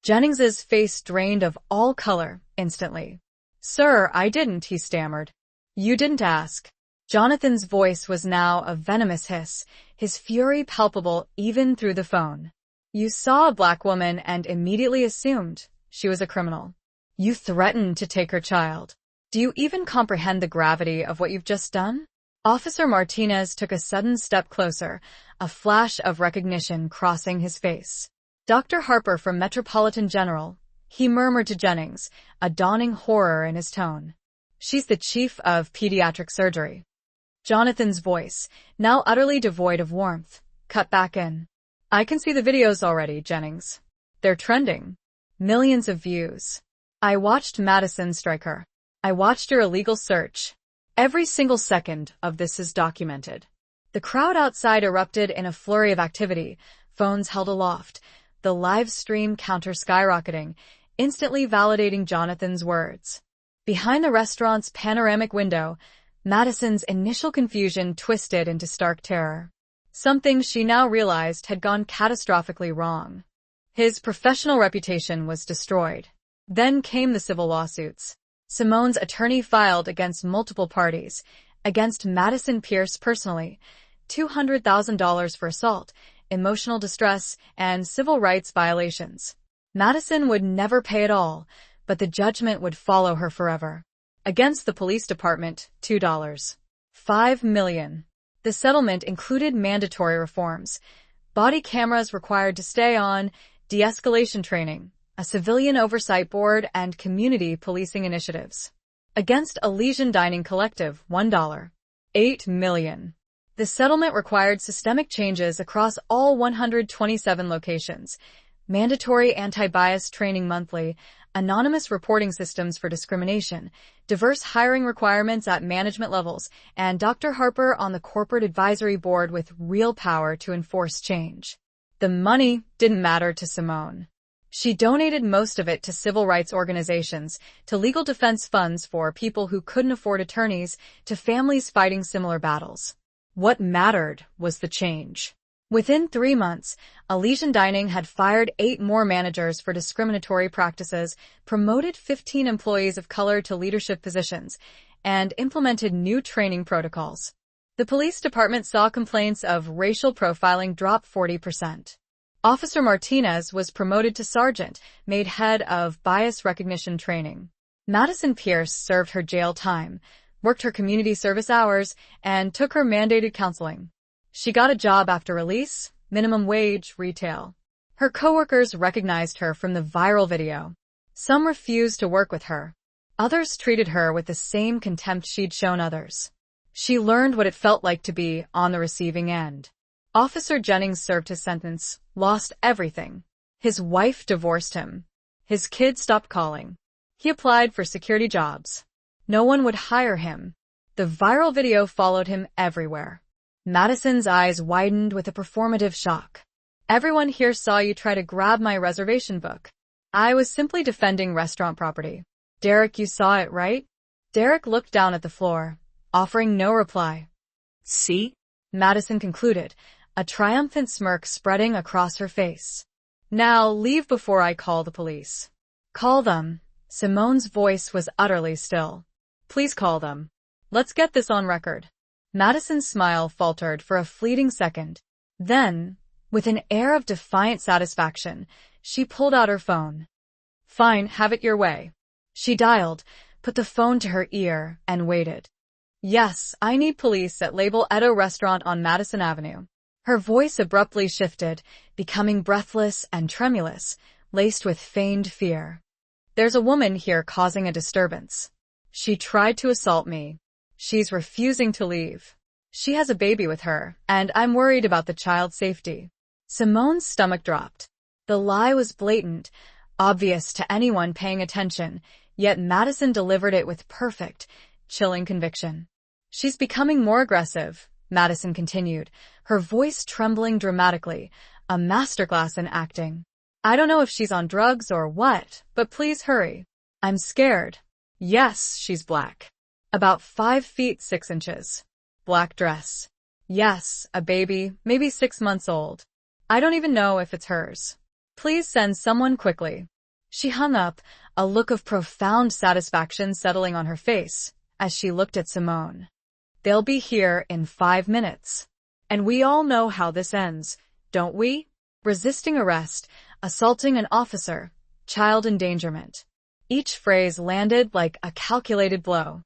Jennings's face drained of all color instantly. Sir, I didn't, he stammered. You didn't ask. Jonathan's voice was now a venomous hiss, his fury palpable even through the phone. You saw a black woman and immediately assumed she was a criminal. You threatened to take her child. Do you even comprehend the gravity of what you've just done? Officer Martinez took a sudden step closer, a flash of recognition crossing his face. Dr. Harper from Metropolitan General, he murmured to Jennings, a dawning horror in his tone. She's the chief of pediatric surgery. Jonathan's voice, now utterly devoid of warmth, cut back in. I can see the videos already, Jennings. They're trending. Millions of views. I watched Madison strike her. I watched your illegal search. Every single second of this is documented. The crowd outside erupted in a flurry of activity, phones held aloft, the live stream counter skyrocketing, instantly validating Jonathan's words. Behind the restaurant's panoramic window, Madison's initial confusion twisted into stark terror. Something she now realized had gone catastrophically wrong. His professional reputation was destroyed. Then came the civil lawsuits. Simone's attorney filed against multiple parties, against Madison Pierce personally, $200,000 for assault, emotional distress, and civil rights violations. Madison would never pay it all, but the judgment would follow her forever. Against the police department, $5 million. The settlement included mandatory reforms, body cameras required to stay on, de-escalation training, a civilian oversight board, and community policing initiatives. Against Elysian Dining Collective, $8 million. The settlement required systemic changes across all 127 locations, mandatory anti-bias training monthly, anonymous reporting systems for discrimination, diverse hiring requirements at management levels, and Dr. Harper on the corporate advisory board with real power to enforce change. The money didn't matter to Simone. She donated most of it to civil rights organizations, to legal defense funds for people who couldn't afford attorneys, to families fighting similar battles. What mattered was the change. Within 3 months, Elysian Dining had fired 8 more managers for discriminatory practices, promoted 15 employees of color to leadership positions, and implemented new training protocols. The police department saw complaints of racial profiling drop 40%. Officer Martinez was promoted to sergeant, made head of bias recognition training. Madison Pierce served her jail time, worked her community service hours, and took her mandated counseling. She got a job after release, minimum wage, retail. Her coworkers recognized her from the viral video. Some refused to work with her. Others treated her with the same contempt she'd shown others. She learned what it felt like to be on the receiving end. Officer Jennings served his sentence, lost everything. His wife divorced him. His kids stopped calling. He applied for security jobs. No one would hire him. The viral video followed him everywhere. Madison's eyes widened with a performative shock. Everyone here saw you try to grab my reservation book. I was simply defending restaurant property. Derek, you saw it, right? Derek looked down at the floor, offering no reply. See? Madison concluded, a triumphant smirk spreading across her face. Now leave before I call the police. Call them, Simone's voice was utterly still. Please call them. Let's get this on record. Madison's smile faltered for a fleeting second. Then, with an air of defiant satisfaction, she pulled out her phone. Fine, have it your way. She dialed, put the phone to her ear, and waited. Yes, I need police at Label Edo Restaurant on Madison Avenue. Her voice abruptly shifted, becoming breathless and tremulous, laced with feigned fear. There's a woman here causing a disturbance. She tried to assault me. She's refusing to leave. She has a baby with her, and I'm worried about the child's safety. Simone's stomach dropped. The lie was blatant, obvious to anyone paying attention, yet Madison delivered it with perfect, chilling conviction. She's becoming more aggressive, Madison continued, her voice trembling dramatically, a masterclass in acting. I don't know if she's on drugs or what, but please hurry. I'm scared. Yes, she's black. About 5 feet 6 inches. Black dress. Yes, a baby, maybe 6 months old. I don't even know if it's hers. Please send someone quickly. She hung up, a look of profound satisfaction settling on her face, as she looked at Simone. They'll be here in 5 minutes. And we all know how this ends, don't we? Resisting arrest, assaulting an officer, child endangerment. Each phrase landed like a calculated blow.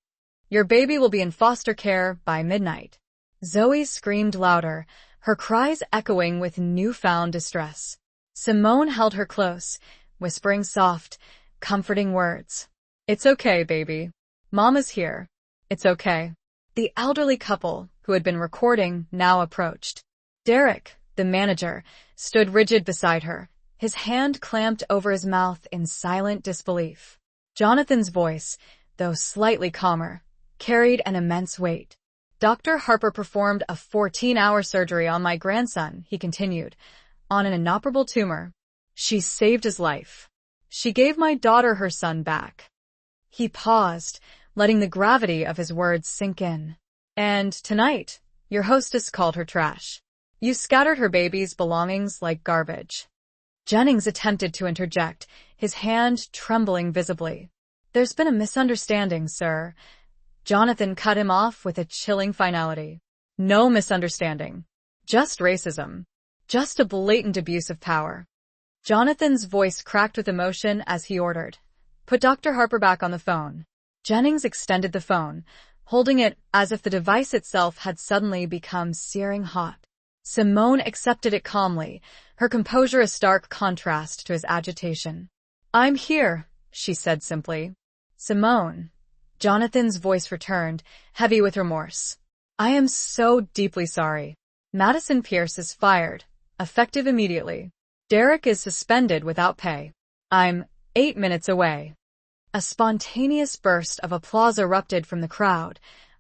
Your baby will be in foster care by midnight. Zoe screamed louder, her cries echoing with newfound distress. Simone held her close, whispering soft, comforting words. It's okay, baby. Mama's here. It's okay. The elderly couple, who had been recording, now approached. Derek, the manager, stood rigid beside her, his hand clamped over his mouth in silent disbelief. Jonathan's voice, though slightly calmer, carried an immense weight. Dr. Harper performed a 14-hour surgery on my grandson, he continued, on an inoperable tumor. She saved his life. She gave my daughter her son back. He paused, letting the gravity of his words sink in. And tonight, your hostess called her trash. You scattered her baby's belongings like garbage. Jennings attempted to interject, his hand trembling visibly. There's been a misunderstanding, sir. Jonathan cut him off with a chilling finality. No misunderstanding. Just racism. Just a blatant abuse of power. Jonathan's voice cracked with emotion as he ordered. Put Dr. Harper back on the phone. Jennings extended the phone, holding it as if the device itself had suddenly become searing hot. Simone accepted it calmly, her composure a stark contrast to his agitation. I'm here, she said simply. Simone. Jonathan's voice returned, heavy with remorse. I am so deeply sorry. Madison Pierce is fired, effective immediately. Derek is suspended without pay. I'm 8 minutes away. A spontaneous burst of applause erupted from the crowd,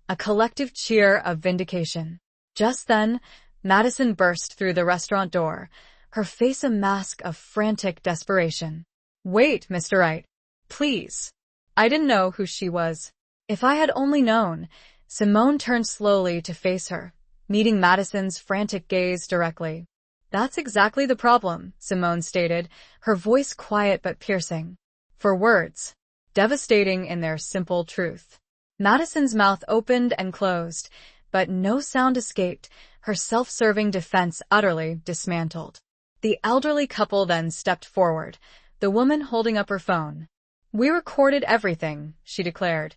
a collective cheer of vindication. Just then, Madison burst through the restaurant door, her face a mask of frantic desperation. Wait, Mr. Wright. Please. I didn't know who she was. If I had only known. Simone turned slowly to face her, meeting Madison's frantic gaze directly. That's exactly the problem, Simone stated, her voice quiet but piercing. For words. Devastating in their simple truth. Madison's mouth opened and closed, but no sound escaped, her self-serving defense utterly dismantled. The elderly couple then stepped forward, the woman holding up her phone. We recorded everything, she declared.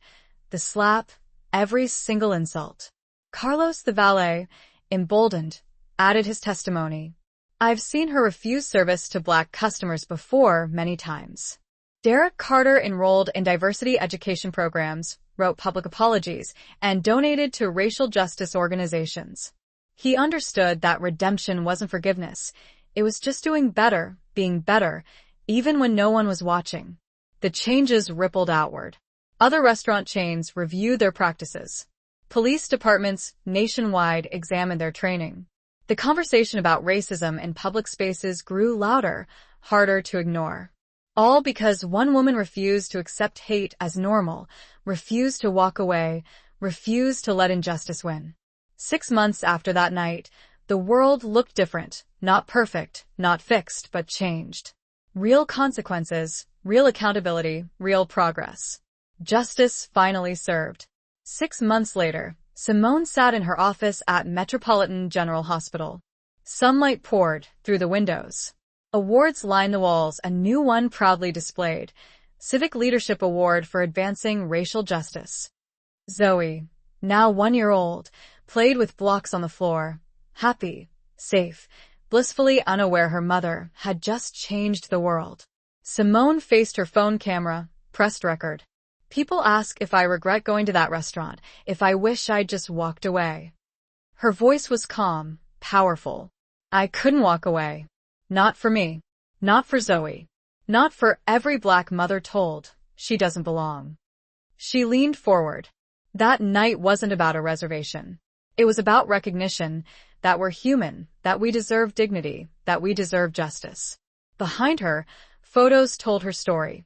The slap, every single insult. Carlos the valet, emboldened, added his testimony. I've seen her refuse service to black customers before many times. Derek Carter enrolled in diversity education programs, wrote public apologies, and donated to racial justice organizations. He understood that redemption wasn't forgiveness. It was just doing better, being better, even when no one was watching. The changes rippled outward. Other restaurant chains reviewed their practices. Police departments nationwide examined their training. The conversation about racism in public spaces grew louder, harder to ignore. All because one woman refused to accept hate as normal, refused to walk away, refused to let injustice win. 6 months after that night, the world looked different, not perfect, not fixed, but changed. Real consequences, Real accountability, real progress. Justice finally served. 6 months later, Simone sat in her office at Metropolitan General Hospital. Sunlight poured through the windows. Awards lined the walls, a new one proudly displayed. Civic Leadership Award for advancing racial justice. Zoe, now 1 year old, played with blocks on the floor. Happy, safe, blissfully unaware her mother had just changed the world. Simone faced her phone camera, pressed record. People ask if I regret going to that restaurant, if I wish I'd just walked away. Her voice was calm, powerful. I couldn't walk away. Not for me. Not for Zoe. Not for every black mother told she doesn't belong. She leaned forward. That night wasn't about a reservation. It was about recognition that we're human, that we deserve dignity, that we deserve justice. Behind her, photos told her story.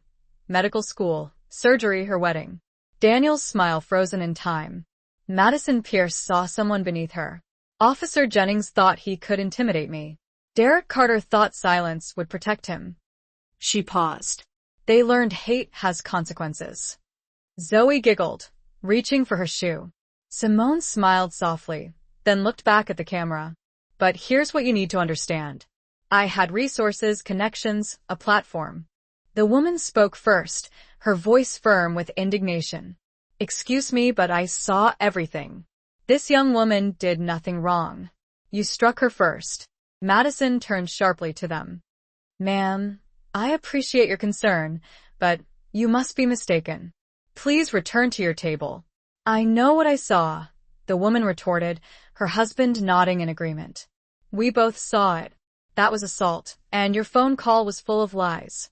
Medical school, surgery, her wedding. Daniel's smile frozen in time. Madison Pierce saw someone beneath her. Officer Jennings thought he could intimidate me. Derek Carter thought silence would protect him. She paused. They learned hate has consequences. Zoe giggled, reaching for her shoe. Simone smiled softly, then looked back at the camera. But here's what you need to understand. I had resources, connections, a platform. The woman spoke first, her voice firm with indignation. Excuse me, but I saw everything. This young woman did nothing wrong. You struck her first. Madison turned sharply to them. Ma'am, I appreciate your concern, but you must be mistaken. Please return to your table. I know what I saw, the woman retorted, her husband nodding in agreement. We both saw it. That was assault, and your phone call was full of lies.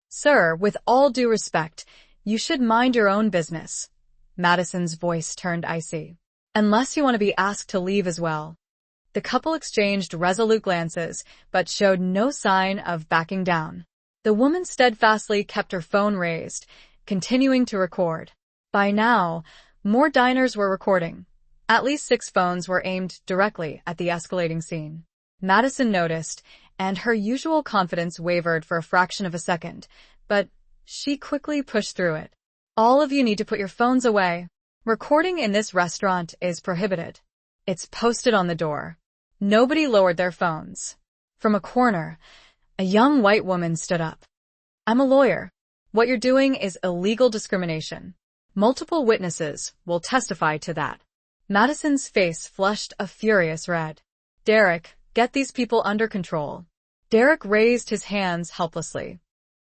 Sir, with all due respect, you should mind your own business. Madison's voice turned icy. Unless you want to be asked to leave as well. The couple exchanged resolute glances, but showed no sign of backing down. The woman steadfastly kept her phone raised, continuing to record. By now, more diners were recording. At least 6 phones were aimed directly at the escalating scene. Madison noticed, and her usual confidence wavered for a fraction of a second, but she quickly pushed through it. All of you need to put your phones away. Recording in this restaurant is prohibited. It's posted on the door. Nobody lowered their phones. From a corner, a young white woman stood up. I'm a lawyer. What you're doing is illegal discrimination. Multiple witnesses will testify to that. Madison's face flushed a furious red. Derek, get these people under control. Derek raised his hands helplessly.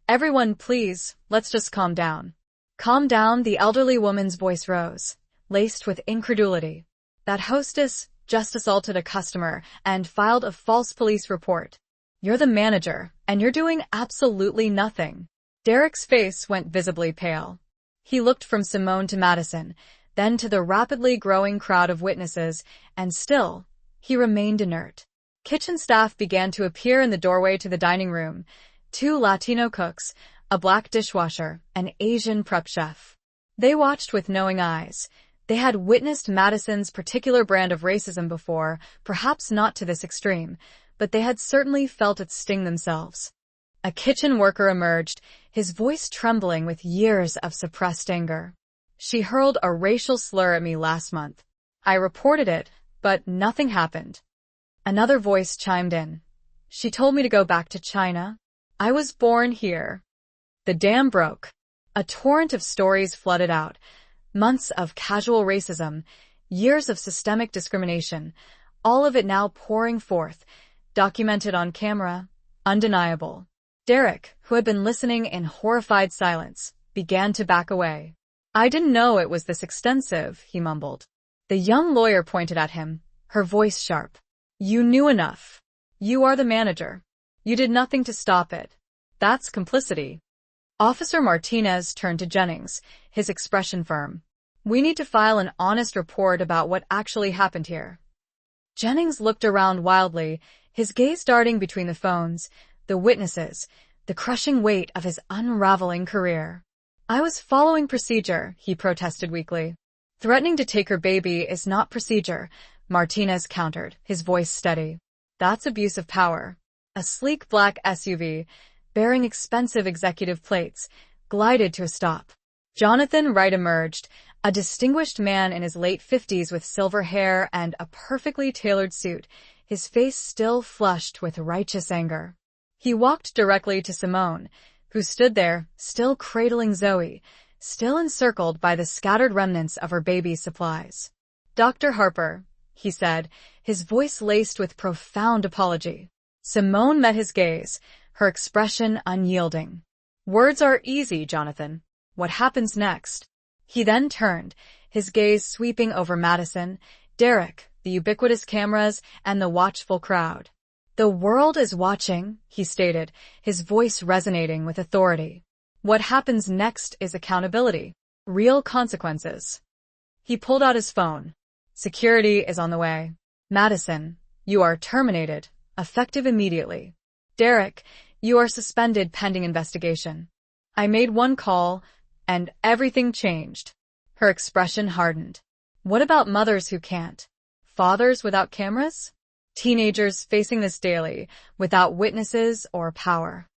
Everyone, please, let's just calm down. Calm down, the elderly woman's voice rose, laced with incredulity. That hostess just assaulted a customer and filed a false police report. You're the manager, and you're doing absolutely nothing. Derek's face went visibly pale. He looked from Simone to Madison, then to the rapidly growing crowd of witnesses, and still, he remained inert. Kitchen staff began to appear in the doorway to the dining room. 2 Latino cooks, a black dishwasher, an Asian prep chef. They watched with knowing eyes. They had witnessed Madison's particular brand of racism before, perhaps not to this extreme, but they had certainly felt its sting themselves. A kitchen worker emerged, his voice trembling with years of suppressed anger. She hurled a racial slur at me last month. I reported it, but nothing happened. Another voice chimed in. She told me to go back to China. I was born here. The dam broke. A torrent of stories flooded out. Months of casual racism, years of systemic discrimination, all of it now pouring forth, documented on camera, undeniable. Derek, who had been listening in horrified silence, began to back away. I didn't know it was this extensive, he mumbled. The young lawyer pointed at him, her voice sharp. You knew enough. You are the manager. You did nothing to stop it. That's complicity. Officer Martinez turned to Jennings, his expression firm. We need to file an honest report about what actually happened here. Jennings looked around wildly, his gaze darting between the phones, the witnesses, the crushing weight of his unraveling career. I was following procedure, he protested weakly. Threatening to take her baby is not procedure, Martinez countered, his voice steady. That's abuse of power. A sleek black SUV, bearing expensive executive plates, glided to a stop. Jonathan Wright emerged, a distinguished man in his late 50s with silver hair and a perfectly tailored suit, his face still flushed with righteous anger. He walked directly to Simone, who stood there, still cradling Zoe, still encircled by the scattered remnants of her baby's supplies. "Dr. Harper," he said, his voice laced with profound apology. Simone met his gaze, her expression unyielding. "Words are easy, Jonathan. What happens next?" He then turned, his gaze sweeping over Madison, Derek, the ubiquitous cameras, and the watchful crowd. "The world is watching," he stated, his voice resonating with authority. "What happens next is accountability. Real consequences." He pulled out his phone. "Security is on the way. Madison, you are terminated, effective immediately. Derek, you are suspended pending investigation." I made one call, and everything changed. Her expression hardened. What about mothers who can't? Fathers without cameras? Teenagers facing this daily, without witnesses or power?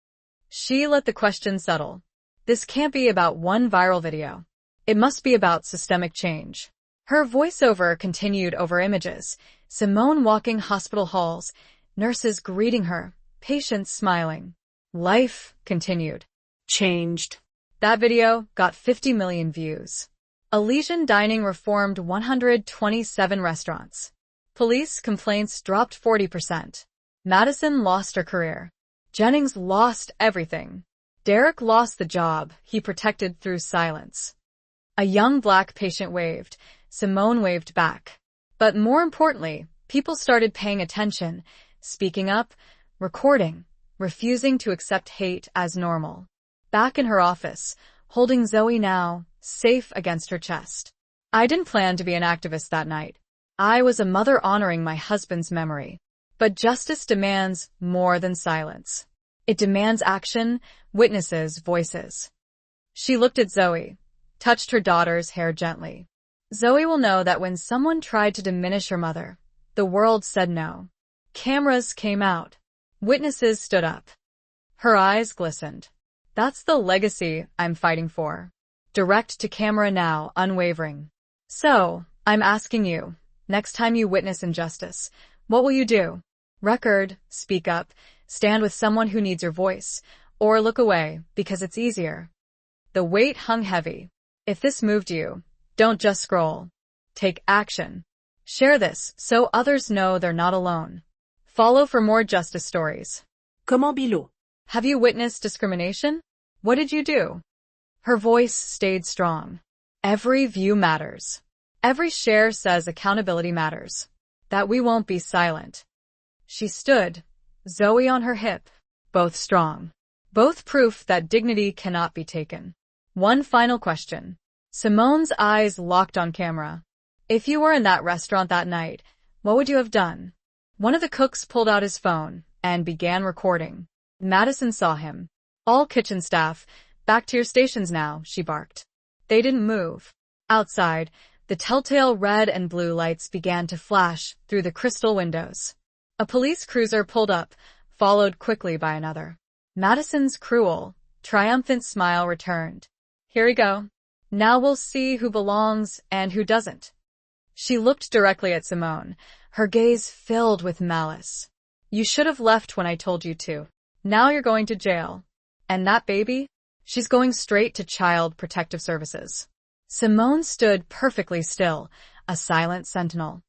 She let the question settle. This can't be about one viral video. It must be about systemic change. Her voiceover continued over images, Simone walking hospital halls, nurses greeting her, patients smiling. Life continued. Changed. That video got 50 million views. Elysian Dining reformed 127 restaurants. Police complaints dropped 40%. Madison lost her career. Jennings lost everything. Derek lost the job he protected through silence. A young black patient waved. Simone waved back. But more importantly, people started paying attention, speaking up, recording, refusing to accept hate as normal. Back in her office, holding Zoe now, safe against her chest. "I didn't plan to be an activist that night. I was a mother honoring my husband's memory. But justice demands more than silence. It demands action, witnesses, voices." She looked at Zoe, touched her daughter's hair gently. "Zoe will know that when someone tried to diminish her mother, the world said no." Cameras came out. Witnesses stood up. Her eyes glistened. "That's the legacy I'm fighting for. Direct to camera now, unwavering. So, I'm asking you, next time you witness injustice, what will you do? Record, speak up, stand with someone who needs your voice, or look away because it's easier." The weight hung heavy. If this moved you, don't just scroll. Take action. Share this so others know they're not alone. Follow for more justice stories. Comment Bilot? Have you witnessed discrimination? What did you do? Her voice stayed strong. Every view matters. Every share says accountability matters. That we won't be silent. She stood, Zoe on her hip, both strong. Both proof that dignity cannot be taken. One final question. Simone's eyes locked on camera. If you were in that restaurant that night, what would you have done? One of the cooks pulled out his phone and began recording. Madison saw him. "All kitchen staff, back to your stations now," she barked. They didn't move. Outside, the telltale red and blue lights began to flash through the crystal windows. A police cruiser pulled up, followed quickly by another. Madison's cruel, triumphant smile returned. "Here we go. Now we'll see who belongs and who doesn't." She looked directly at Simone, her gaze filled with malice. "You should have left when I told you to. Now you're going to jail. And that baby? She's going straight to Child Protective Services." Simone stood perfectly still, a silent sentinel.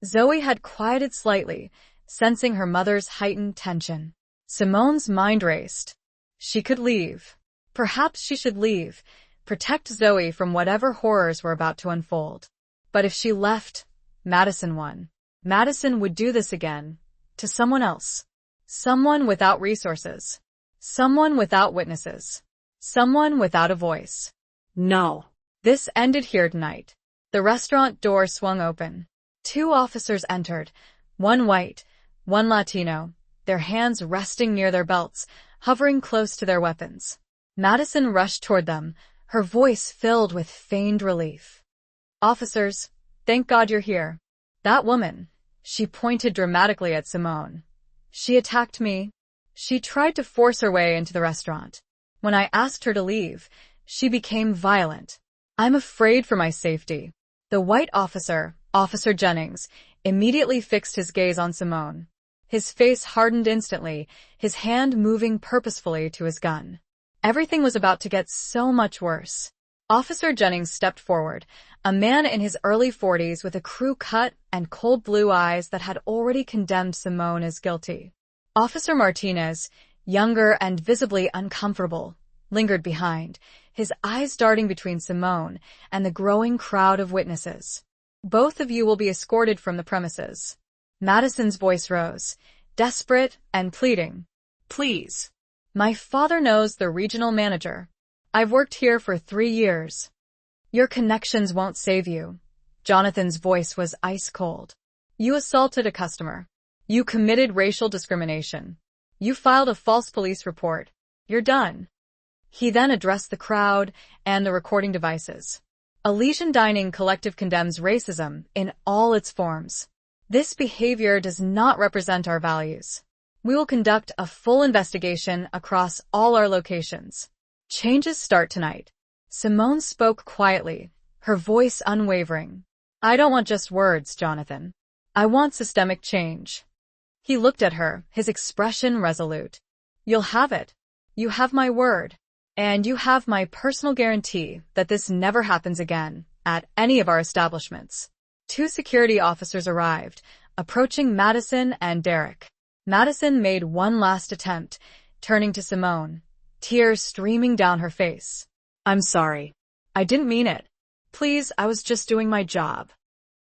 Zoe had quieted slightly, sensing her mother's heightened tension. Simone's mind raced. She could leave. Perhaps she should leave, protect Zoe from whatever horrors were about to unfold. But if she left, Madison won. Madison would do this again, to someone else. Someone without resources. Someone without witnesses. Someone without a voice. No. This ended here tonight. The restaurant door swung open. 2 officers entered, one white, one Latino, their hands resting near their belts, hovering close to their weapons. Madison rushed toward them, her voice filled with feigned relief. "Officers, thank God you're here. That woman," she pointed dramatically at Simone. "She attacked me. She tried to force her way into the restaurant. When I asked her to leave, she became violent. I'm afraid for my safety. The white officer, Officer Jennings, immediately fixed his gaze on Simone. His face hardened instantly, his hand moving purposefully to his gun. Everything was about to get so much worse. Officer Jennings stepped forward, a man in his early 40s with a crew cut and cold blue eyes that had already condemned Simone as guilty. Officer Martinez, younger and visibly uncomfortable, lingered behind, his eyes darting between Simone and the growing crowd of witnesses. Both of you will be escorted from the premises. Madison's voice rose, desperate and pleading. Please. My father knows the regional manager. I've worked here for 3 years. Your connections won't save you. Jonathan's voice was ice cold. You assaulted a customer. You committed racial discrimination. You filed a false police report. You're done. He then addressed the crowd and the recording devices. Elysian Dining Collective condemns racism in all its forms. This behavior does not represent our values. We will conduct a full investigation across all our locations. Changes start tonight. Simone spoke quietly, her voice unwavering. I don't want just words, Jonathan. I want systemic change. He looked at her, his expression resolute. You'll have it. You have my word. And you have my personal guarantee that this never happens again at any of our establishments. 2 security officers arrived, approaching Madison and Derek. Madison made one last attempt, turning to Simone, tears streaming down her face. I'm sorry. I didn't mean it. Please, I was just doing my job.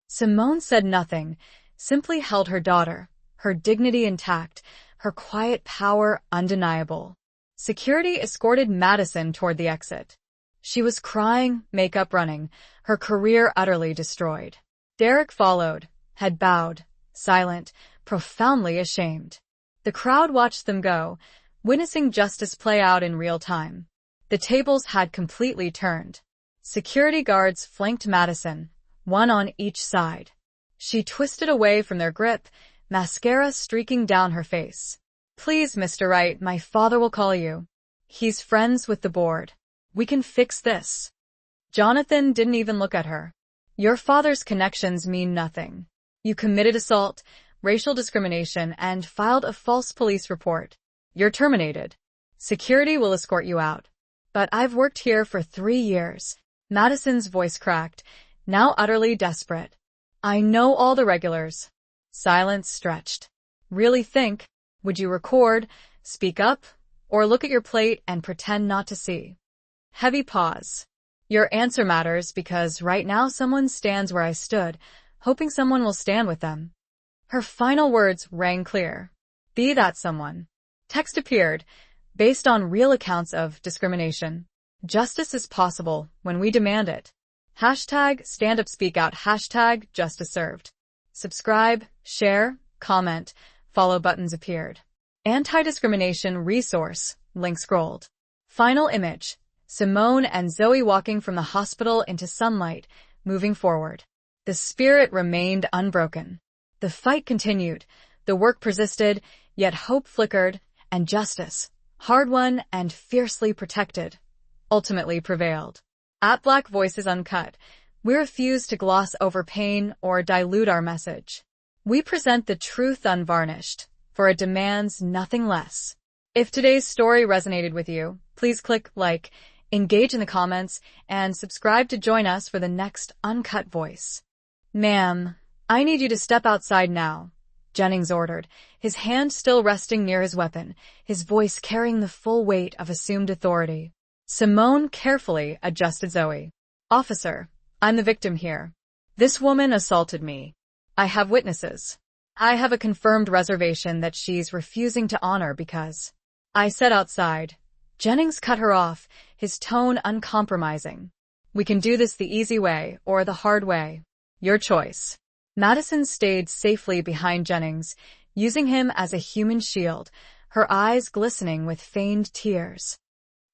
Simone said nothing, simply held her daughter, her dignity intact, her quiet power undeniable. Security escorted Madison toward the exit. She was crying, makeup running, her career utterly destroyed. Derek followed, head bowed, silent, profoundly ashamed. The crowd watched them go, witnessing justice play out in real time. The tables had completely turned. Security guards flanked Madison, one on each side. She twisted away from their grip, mascara streaking down her face. Please, Mr. Wright, my father will call you. He's friends with the board. We can fix this. Jonathan didn't even look at her. Your father's connections mean nothing. You committed assault, racial discrimination, and filed a false police report. You're terminated. Security will escort you out. But I've worked here for 3 years. Madison's voice cracked, now utterly desperate. I know all the regulars. Silence stretched. Really think, would you record, speak up, or look at your plate and pretend not to see? Heavy pause. Your answer matters because right now someone stands where I stood, hoping someone will stand with them. Her final words rang clear. Be that someone. Text appeared, based on real accounts of discrimination. Justice is possible when we demand it. Hashtag stand up speak out. Hashtag justice served. Subscribe, share, comment, follow buttons appeared. Anti-discrimination resource, link scrolled. Final image. Simone and Zoe walking from the hospital into sunlight, moving forward. The spirit remained unbroken. The fight continued, the work persisted, yet hope flickered, and justice, hard-won and fiercely protected, ultimately prevailed. At Black Voices Uncut, we refuse to gloss over pain or dilute our message. We present the truth unvarnished, for it demands nothing less. If today's story resonated with you, please click like, engage in the comments, and subscribe to join us for the next Uncut Voice. Ma'am, I need you to step outside now, Jennings ordered, his hand still resting near his weapon, his voice carrying the full weight of assumed authority. Simone carefully adjusted Zoe. Officer, I'm the victim here. This woman assaulted me. I have witnesses. I have a confirmed reservation that she's refusing to honor because I said outside. Jennings cut her off, his tone uncompromising. We can do this the easy way or the hard way. Your choice. Madison stayed safely behind Jennings, using him as a human shield, her eyes glistening with feigned tears.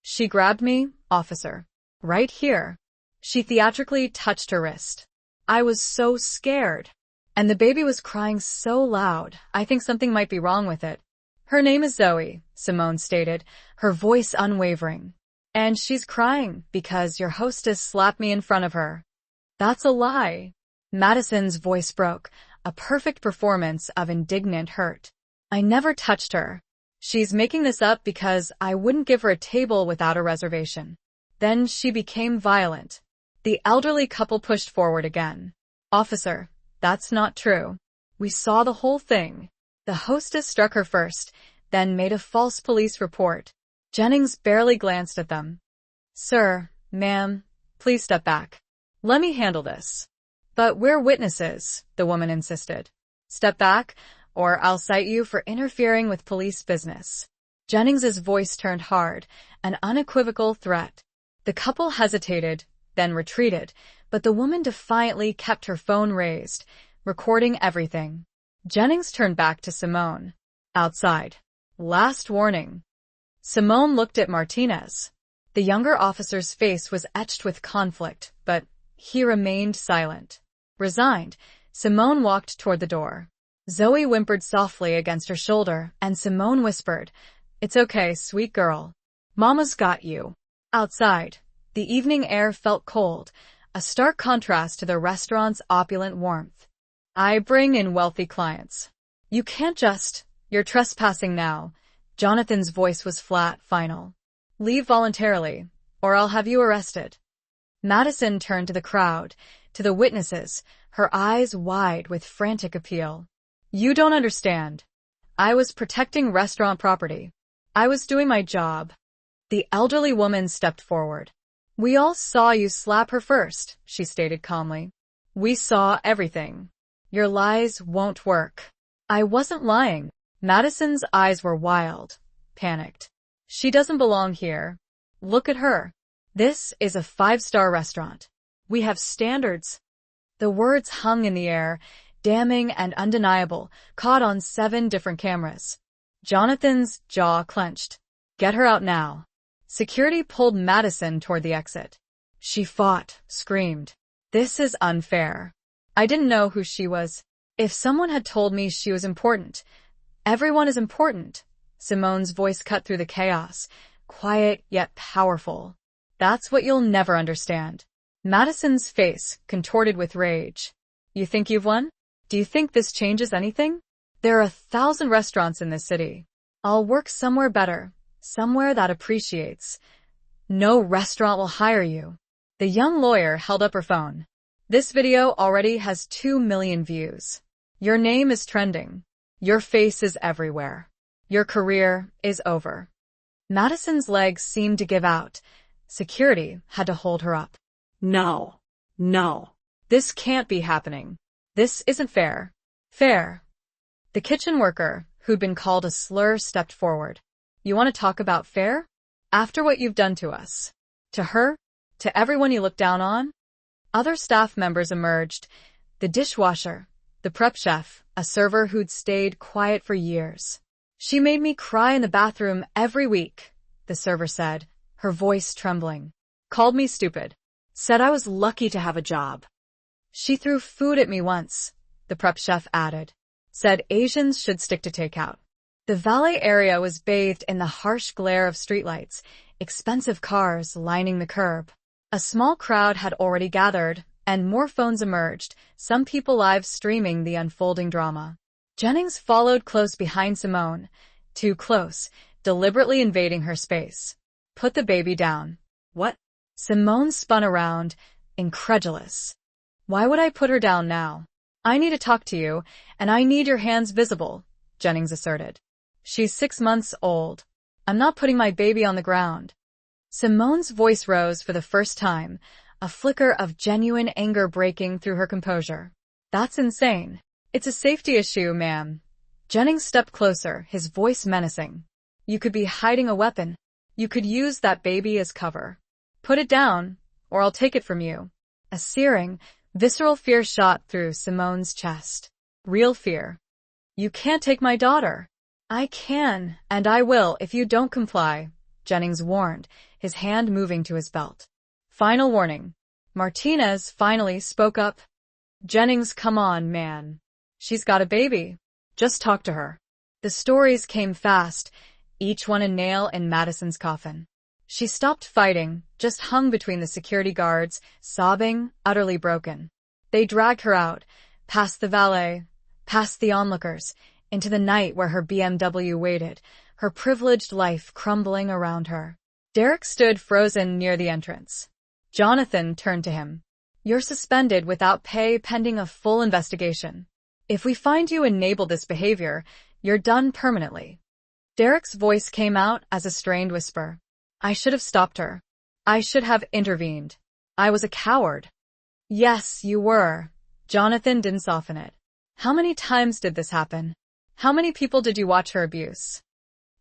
She grabbed me, officer. Right here. She theatrically touched her wrist. I was so scared. And the baby was crying so loud, I think something might be wrong with it. Her name is Zoe, Simone stated, her voice unwavering. And she's crying because your hostess slapped me in front of her. That's a lie. Madison's voice broke, a perfect performance of indignant hurt. I never touched her. She's making this up because I wouldn't give her a table without a reservation. Then she became violent. The elderly couple pushed forward again. Officer, that's not true. We saw the whole thing. The hostess struck her first, then made a false police report. Jennings barely glanced at them. Sir, ma'am, please step back. Let me handle this. But we're witnesses, the woman insisted. Step back, or I'll cite you for interfering with police business. Jennings's voice turned hard, an unequivocal threat. The couple hesitated, then retreated, but the woman defiantly kept her phone raised, recording everything. Jennings turned back to Simone. Outside. Last warning. Simone looked at Martinez. The younger officer's face was etched with conflict, but he remained silent. Resigned, Simone walked toward the door. Zoe whimpered softly against her shoulder, and Simone whispered, It's okay, sweet girl. Mama's got you. Outside, the evening air felt cold, a stark contrast to the restaurant's opulent warmth. I bring in wealthy clients. You can't just, you're trespassing now. Jonathan's voice was flat, final. Leave voluntarily, or I'll have you arrested. Madison turned to the crowd, to the witnesses, her eyes wide with frantic appeal. You don't understand. I was protecting restaurant property. I was doing my job. The elderly woman stepped forward. We all saw you slap her first, she stated calmly. We saw everything. Your lies won't work. I wasn't lying. Madison's eyes were wild, panicked. She doesn't belong here. Look at her. This is a five-star restaurant. We have standards. The words hung in the air, damning and undeniable, caught on 7 different cameras. Jonathan's jaw clenched. Get her out now. Security pulled Madison toward the exit. She fought, screamed. This is unfair. I didn't know who she was. If someone had told me she was important. Everyone is important. Simone's voice cut through the chaos, quiet yet powerful. That's what you'll never understand. Madison's face contorted with rage. You think you've won? Do you think this changes anything? There are 1,000 restaurants in this city. I'll work somewhere better, somewhere that appreciates. No restaurant will hire you. The young lawyer held up her phone. This video already has 2 million views. Your name is trending. Your face is everywhere. Your career is over. Madison's legs seemed to give out. Security had to hold her up. No. No. This can't be happening. This isn't fair. Fair. The kitchen worker, who'd been called a slur, stepped forward. You want to talk about fair? After what you've done to us. To her? To everyone you look down on? Other staff members emerged. The dishwasher, the prep chef, a server who'd stayed quiet for years. She made me cry in the bathroom every week, the server said, her voice trembling. Called me stupid. Said I was lucky to have a job. She threw food at me once, the prep chef added. Said Asians should stick to takeout. The valet area was bathed in the harsh glare of streetlights, expensive cars lining the curb. A small crowd had already gathered, and more phones emerged, some people live streaming the unfolding drama. Jennings followed close behind Simone, too close, deliberately invading her space. Put the baby down. What? Simone spun around, incredulous. Why would I put her down now? I need to talk to you, and I need your hands visible, Jennings asserted. She's 6 months old. I'm not putting my baby on the ground. Simone's voice rose for the first time, a flicker of genuine anger breaking through her composure. That's insane. It's a safety issue, ma'am. Jennings stepped closer, his voice menacing. You could be hiding a weapon. You could use that baby as cover. Put it down, or I'll take it from you. A searing, visceral fear shot through Simone's chest. Real fear. You can't take my daughter. I can, and I will if you don't comply, Jennings warned, his hand moving to his belt. Final warning. Martinez finally spoke up. Jennings, come on, man. She's got a baby. Just talk to her. The stories came fast, each one a nail in Madison's coffin. She stopped fighting, just hung between the security guards, sobbing, utterly broken. They dragged her out, past the valet, past the onlookers, into the night where her BMW waited, her privileged life crumbling around her. Derek stood frozen near the entrance. Jonathan turned to him. You're suspended without pay pending a full investigation. If we find you enable this behavior, you're done permanently. Derek's voice came out as a strained whisper. I should have stopped her. I should have intervened. I was a coward. Yes, you were. Jonathan didn't soften it. How many times did this happen? How many people did you watch her abuse?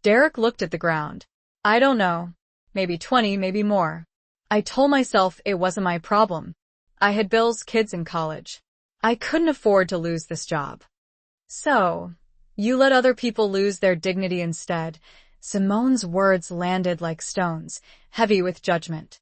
Derek looked at the ground. I don't know. Maybe 20, maybe more. I told myself it wasn't my problem. I had bills, kids in college. I couldn't afford to lose this job. So, you let other people lose their dignity instead. Simone's words landed like stones, heavy with judgment.